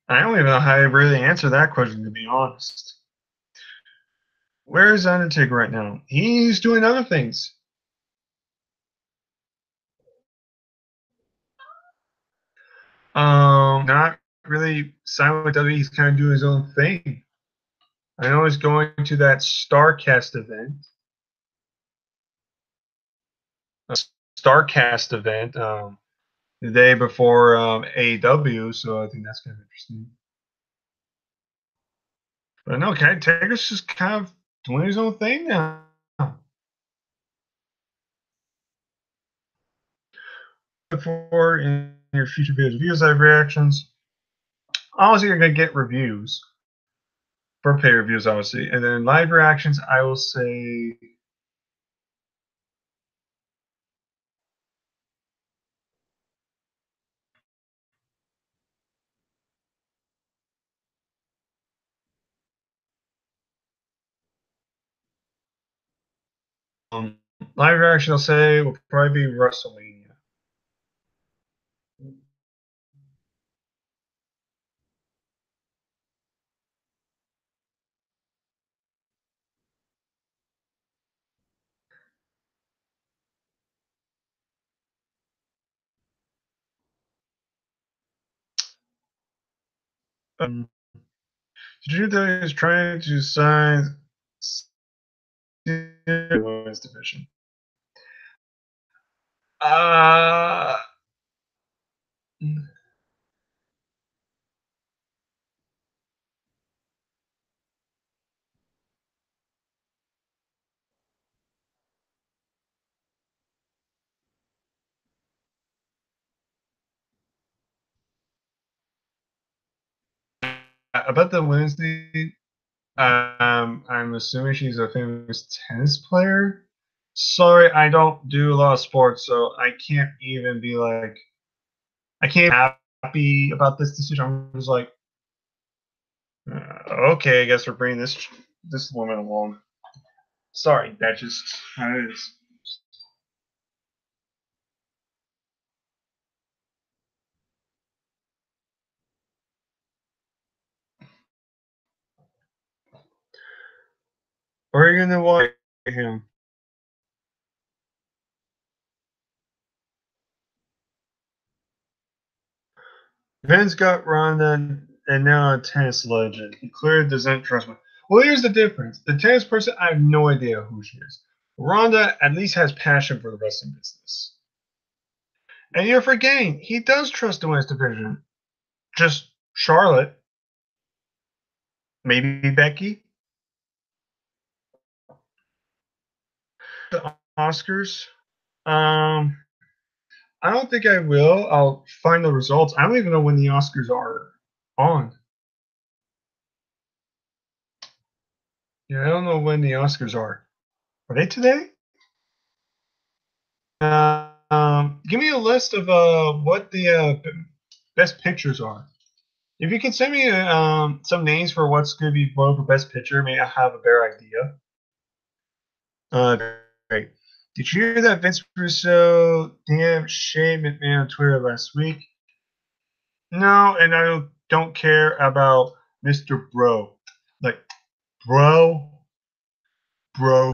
I don't even know how to really answer that question, to be honest. Where is Undertaker right now? He's doing other things. Not really signed with WWE. He's kind of doing his own thing. I know he's going to that Starcast event. A Starcast event the day before AEW, so I think that's kind of interesting. But no, Taker's just kind of doing his own thing now. For in your future videos, live reactions. Obviously, you're gonna get reviews for pay reviews, obviously, and then live reactions. I will say. Live reaction, I'll say, will probably be WrestleMania. Did you know that he's trying to sign women's division? Uh, about the Wednesday, I'm assuming she's a famous tennis player. Sorry, I don't do a lot of sports, so I can't even be like, I can't be happy about this decision. I'm just like, okay, I guess we're bringing this woman along. Sorry, that's just how it is. Are you gonna watch him? Vince got Ronda and now a tennis legend. He clearly doesn't trust me. Well, here's the difference. The tennis person, I have no idea who she is. Ronda at least has passion for the wrestling business. And you're forgetting, he does trust the women's division. Just Charlotte, maybe Becky. The Oscars. I don't think I will. I'll find the results. I don't even know when the Oscars are on. Yeah, I don't know when the Oscars are. Are they today? Give me a list of what the best pictures are. If you can send me some names for what's going to be voted for best picture, maybe I have a better idea. Great. Did you hear that Vince Russo damn Shane McMahon on Twitter last week? No, and I don't care about Mr. Bro. Like, bro, bro,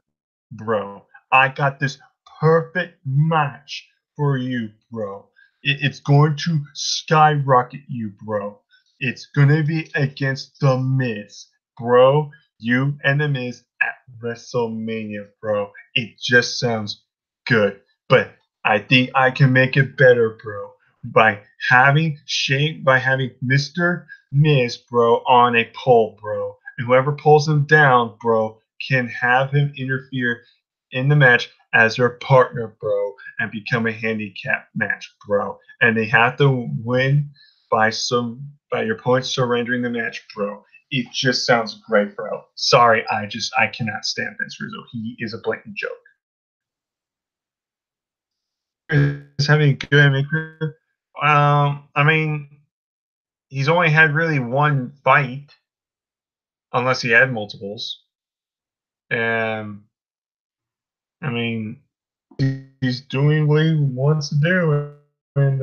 bro. I got this perfect match for you, bro. It's going to skyrocket you, bro. It's going to be against The Miz, bro. You and The Miz at WrestleMania, bro. It just sounds good. But I think I can make it better, bro. By having Mr. Miz, bro, on a pole, bro. And whoever pulls him down, bro, can have him interfere in the match as their partner, bro, and become a handicap match, bro. And they have to win by your opponent surrendering the match, bro. It just sounds great, bro. Sorry, I cannot stand Vince Russo. He is a blatant joke. Is having a good maker. I mean, he's only had really one fight. unless he had multiples. And I mean, he's doing what he wants to do, and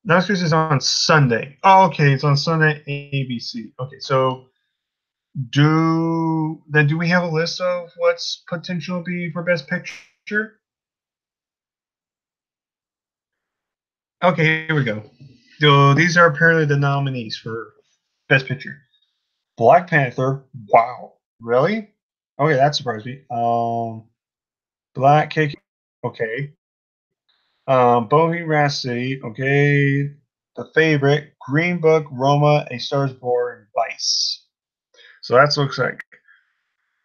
Oscars is on Sunday. Oh, okay, it's on Sunday ABC. Okay, so do we have a list of what's potential be for Best Picture? Okay, here we go. So these are apparently the nominees for Best Picture. Black Panther. Wow, really? Okay, that surprised me. Black Cake. Okay. Bohemian Rhapsody. Okay. The Favorite. Green Book. Roma. A Star Is Born. Vice. So that looks like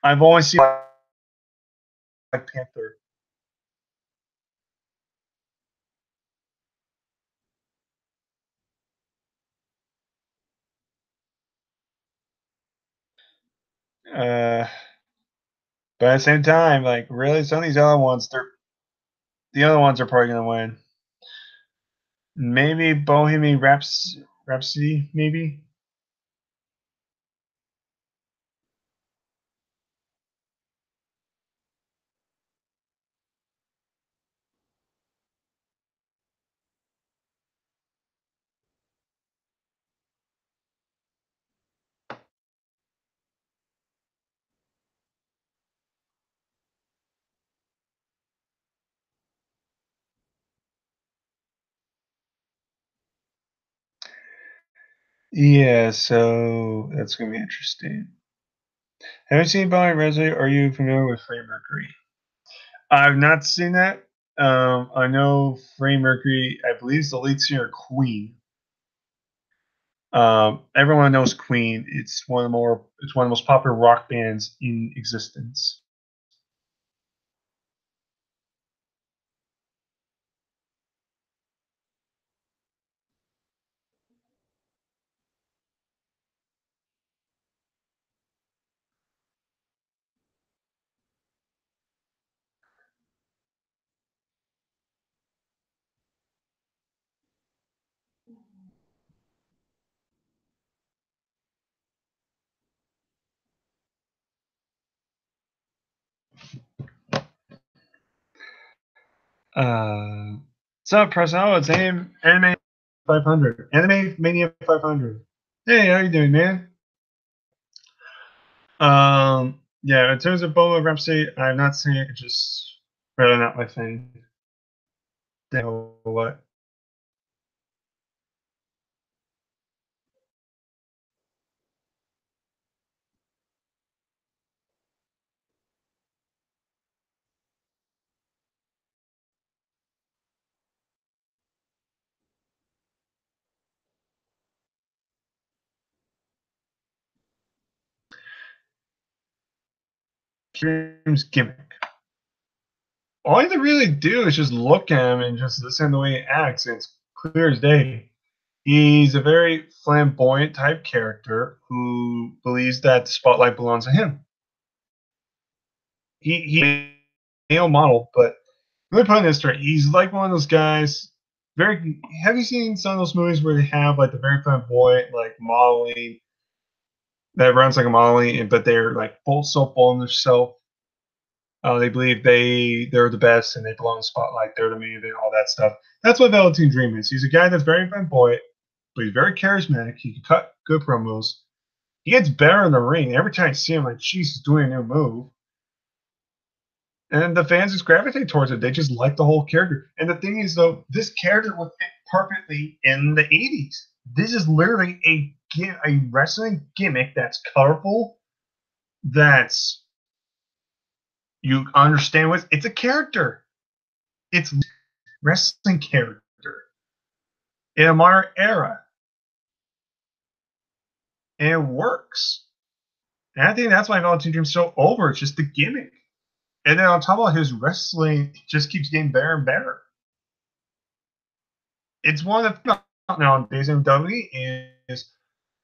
I've only seen Black Panther. Uh, but at the same time, like really, some of these other ones, the other ones are probably gonna win. Maybe Bohemian Rhapsody, maybe. Yeah, so that's gonna be interesting. Have you seen Bohemian Rhapsody? Are you familiar with Freddie Mercury? I've not seen that. I know Freddie Mercury. I believe is the lead singer of Queen. Everyone knows Queen. It's one of the more. It's one of the most popular rock bands in existence. Uh, it's not personal. It's Anime 500. Anime Mania 500. Hey, how you doing, man? Yeah. In terms of Boba Rhapsody, I've not seen it. It's just really not my thing. What? Dream's gimmick. All you have to really do is just look at him and just listen to the way he acts. It's clear as day. He's a very flamboyant type character who believes that the spotlight belongs to him. He male model, but let me put it this way: he's like one of those guys. Very. Have you seen some of those movies where they have like the very flamboyant, like modeling that runs like a modeling, but they're like full in themselves. They believe they're the best and they belong in the spotlight. They're the main event, all that stuff. That's what Velveteen Dream is. He's a guy that's very flamboyant, but he's very charismatic. He can cut good promos. He gets better in the ring. Every time I see him, like, Jesus, doing a new move. And the fans just gravitate towards it. They just like the whole character. And the thing is, though, this character would fit perfectly in the 80s. This is literally a wrestling gimmick that's colorful, that's you understand what it's a character. It's wrestling character in a modern era. And it works. And I think that's why Velveteen Dream's so over. It's just the gimmick. And then on top of his wrestling, it just keeps getting better and better. It's one of the nowadays in WWE is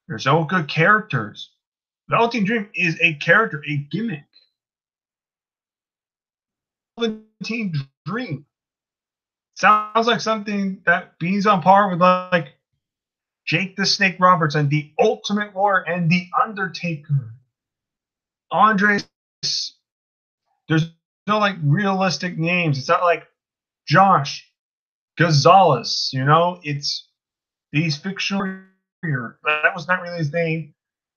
there's no good characters. Velveteen Dream is a character, a gimmick. Velveteen Dream sounds like something that beings on par with like Jake the Snake Roberts and the Ultimate Warrior and the Undertaker. Andres, there's no like realistic names. It's not like Josh Gonzalez, it's these fictional. That was not really his name.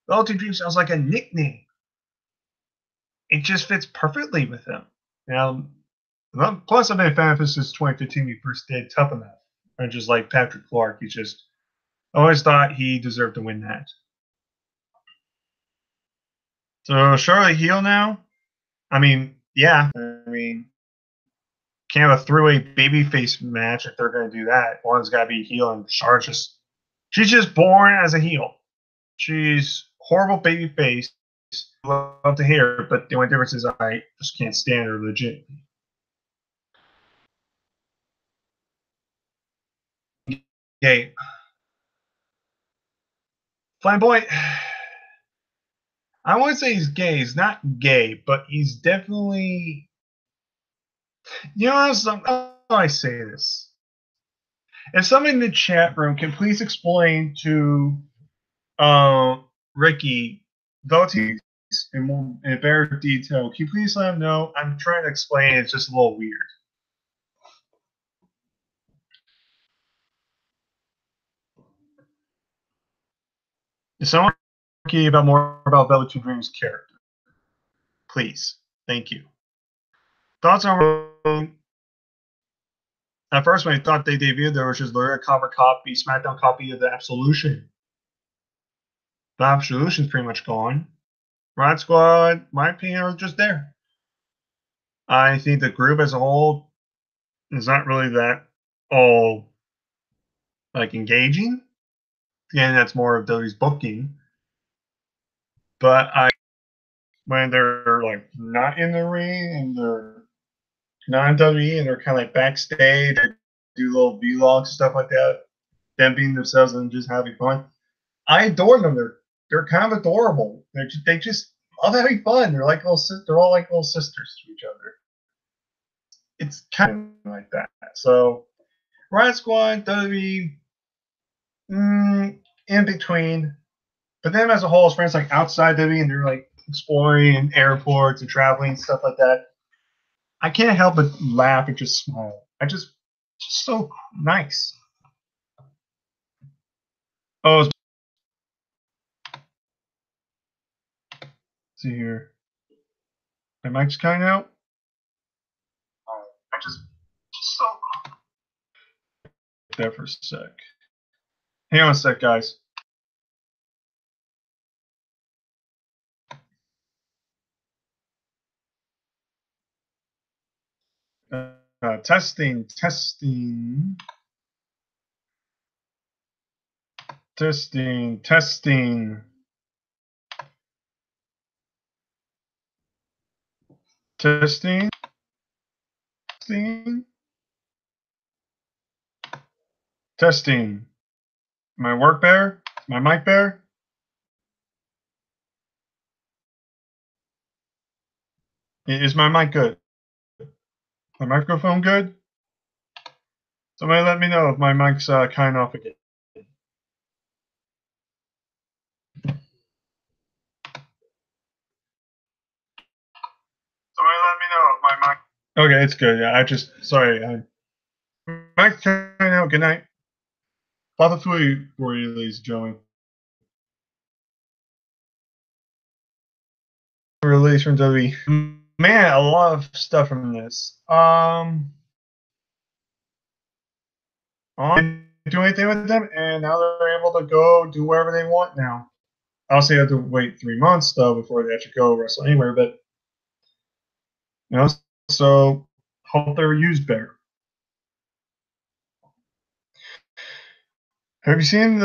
Velveteen Dream sounds like a nickname. It just fits perfectly with him. Plus, I've been a fan since 2015. We first did Tough Enough. I just like Patrick Clark. He just always thought he deserved to win that. So Charlotte heel now? I mean, yeah. I mean, can't have a three-way babyface match if they're going to do that. One's got to be heel, and Charlotte she's just born as a heel. She's horrible babyface. Love to hear her, but the only difference is I just can't stand her legit. Okay. Flamboyant. I wouldn't say he's gay. He's not gay, but he's definitely. How I say this? If somebody in the chat room can please explain to Ricky Velveteen in better detail, can you please let him know? I'm trying to explain. It's just a little weird. Is someone talking about more about Velveteen Dream's character? Please. Thank you. Thoughts on at first when I thought they debuted, there was just literally a cover copy, SmackDown copy of the Absolution. The Absolution's pretty much gone. Riot Squad, my opinion, are just there. I think the group as a whole is not really that all like engaging. Again, that's more of WWE's booking. But when they're like not in the ring and they're not in WWE and they're kind of like backstage, or do little vlogs, stuff like that, them being themselves and just having fun. I adore them. They're kind of adorable. They just love having fun. They're all like little sisters to each other. It's kind of like that. So, Riot Squad, WWE, in between. But them as a whole, as friends like outside WWE, and they're like exploring in airports and traveling, stuff like that. I can't help but laugh and just smile. Just so nice. Oh, see here. My mic's cutting out. I just so there for a sec. Hang on a sec, guys. Testing. Testing. My work there? My mic there? Is my mic good? My microphone good? Somebody let me know if my mic's kind off again. Somebody let me know if my mic. Okay, it's good. Yeah, sorry. Mic's kind out. Good night. Lot of food for you, ladies and gentlemen. Release from WWE. Man, a lot of stuff from this. I didn't do anything with them, and now they're able to go do whatever they want now. Obviously, they have to wait 3 months though before they actually go wrestle anywhere. But so hope they're used better. Have you seen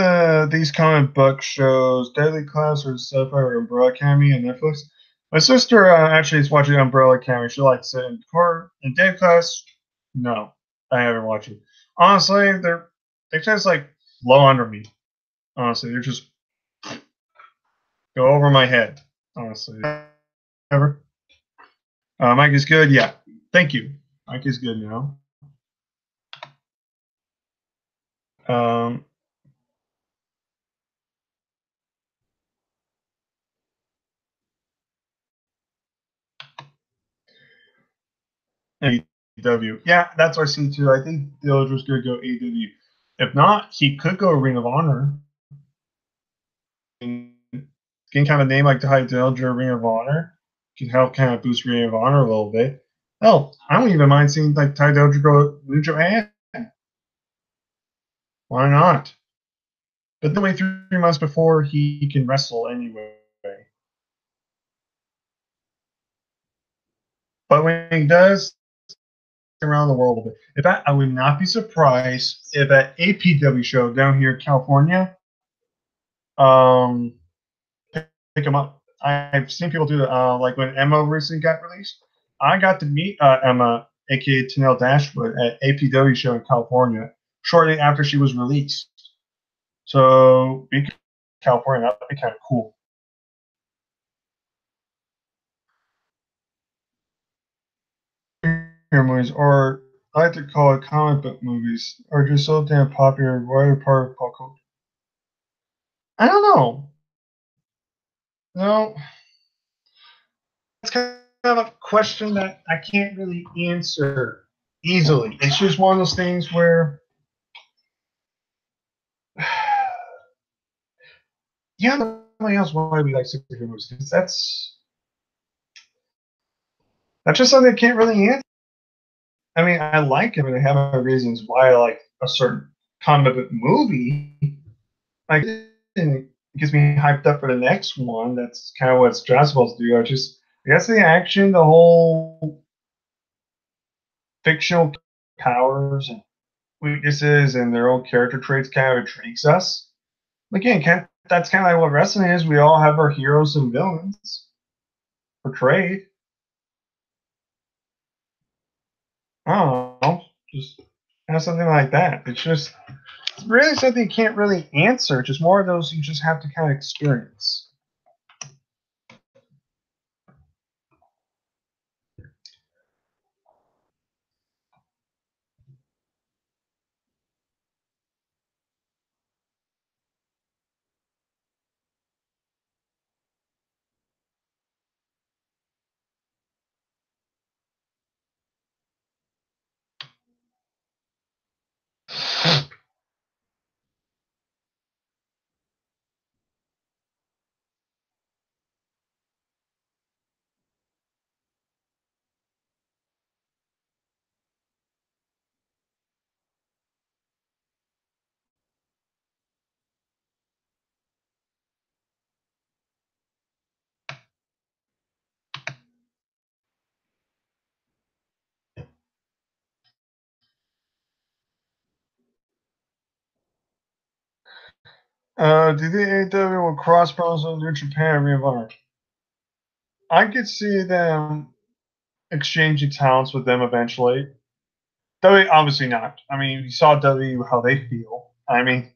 these comic book shows, Deadly Class or or Umbrella Academy on Netflix? My sister actually is watching Umbrella Academy. She likes it. And Deadly Class, no, I haven't watched it. Honestly, they just like flow under me. Honestly, they're just go over my head. Honestly, ever. Mike is good. Yeah, thank you. Mike is good now. Um, AEW. Yeah, that's what I see too. I think Diller's going to go AEW. If not, he could go Ring of Honor. Getting kind of a name like Ty Dillinger, Ring of Honor can help kind of boost Ring of Honor a little bit. Hell, I don't even mind seeing like Ty Dillinger go New Japan. Why not? But then wait 3 months before he can wrestle anyway. But when he does, around the world a bit. In fact, I would not be surprised if at APW show down here in California, um, pick him up. I've seen people do that. Like when Emma recently got released, I got to meet Emma, aka Tanel Dashwood, at APW show in California shortly after she was released. So, being California, that'd be kind of cool. Movies, or I like to call it comic book movies, are just so damn popular, right part of pop culture. I don't know. No, it's kind of a question that I can't really answer easily. It's just one of those things where, yeah, nobody else why we like superhero movies because that's just something I can't really answer. I mean, I like it, and I have my reasons why I like a certain comic book movie. Like, it gets me hyped up for the next one. That's kind of what Jazz supposed to do. I guess the action, the whole fictional powers and weaknesses and their own character traits kind of intrigues us. Again, that's kind of like what wrestling is. We all have our heroes and villains portrayed. I don't know, just kind of something like that. It's really something you can't really answer. Just more of those you just have to kind of experience. Do the AEW will cross promote with New Japan and Ring of Honor? I could see them exchanging talents with them eventually. W obviously not. I mean, you saw W how they feel. I mean,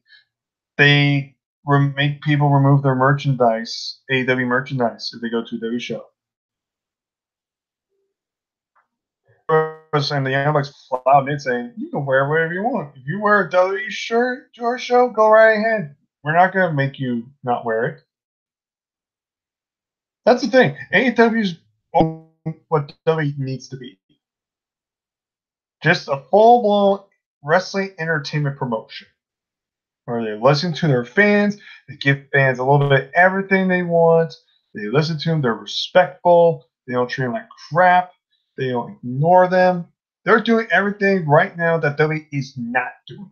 they make people remove their merchandise, AEW merchandise, if they go to a W show. And the Young Bucks flat out admit saying, you can wear whatever you want. If you wear a W shirt to our show, go right ahead. We're not going to make you not wear it. That's the thing. AEW's what W needs to be. Just a full blown wrestling entertainment promotion where they listen to their fans, they give fans a little bit of everything they want, they listen to them, they're respectful, they don't treat them like crap, they don't ignore them. They're doing everything right now that W is not doing.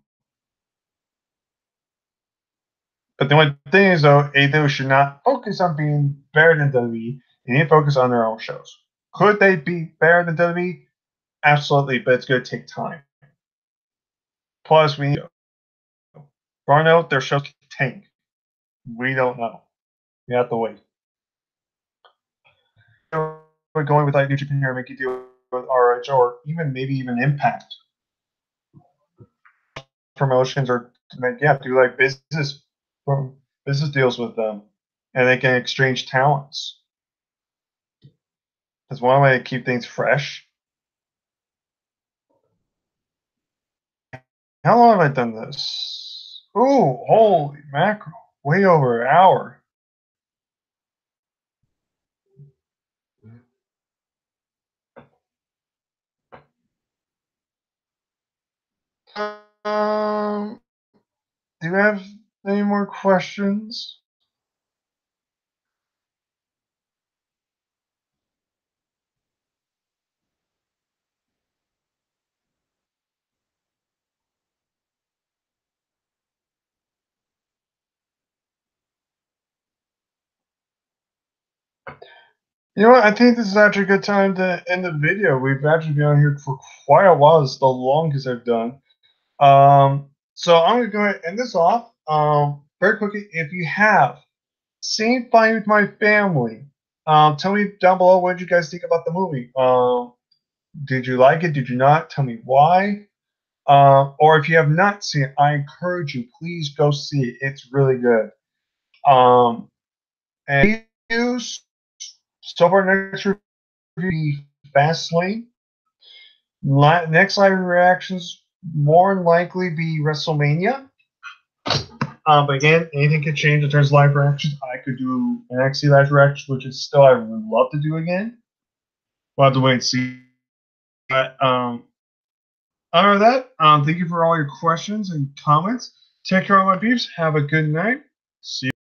But the only thing is, though, AEW should not focus on being better than WWE. They need to focus on their own shows. Could they be better than WWE? Absolutely, but it's going to take time. Plus, we know their shows can tank. We don't know. We have to wait. We're going with like New Japan or make you deal with RH or even maybe even Impact. promotions or do like business deals with them, and they can exchange talents. That's one way to keep things fresh. How long have I done this? Ooh, holy mackerel! Way over an hour. Um, do you have any more questions? You know what? I think this is actually a good time to end the video. We've actually been on here for quite a while. It's the longest I've done. So I'm going to go ahead and end this off. Very quickly, if you have seen Fighting with My Family, tell me down below what did you guys think about the movie. Did you like it? Did you not? Tell me why. Or if you have not seen it, I encourage you, please go see it. It's really good. And reviews, so far next review be Fastlane. Next live reactions more than likely be WrestleMania. But again, anything could change in terms of live reactions. I could do an NXT live reaction, which is still I would love to do again. We'll have to wait and see. But other than that, thank you for all your questions and comments. Take care, all my peeps. Have a good night. See you.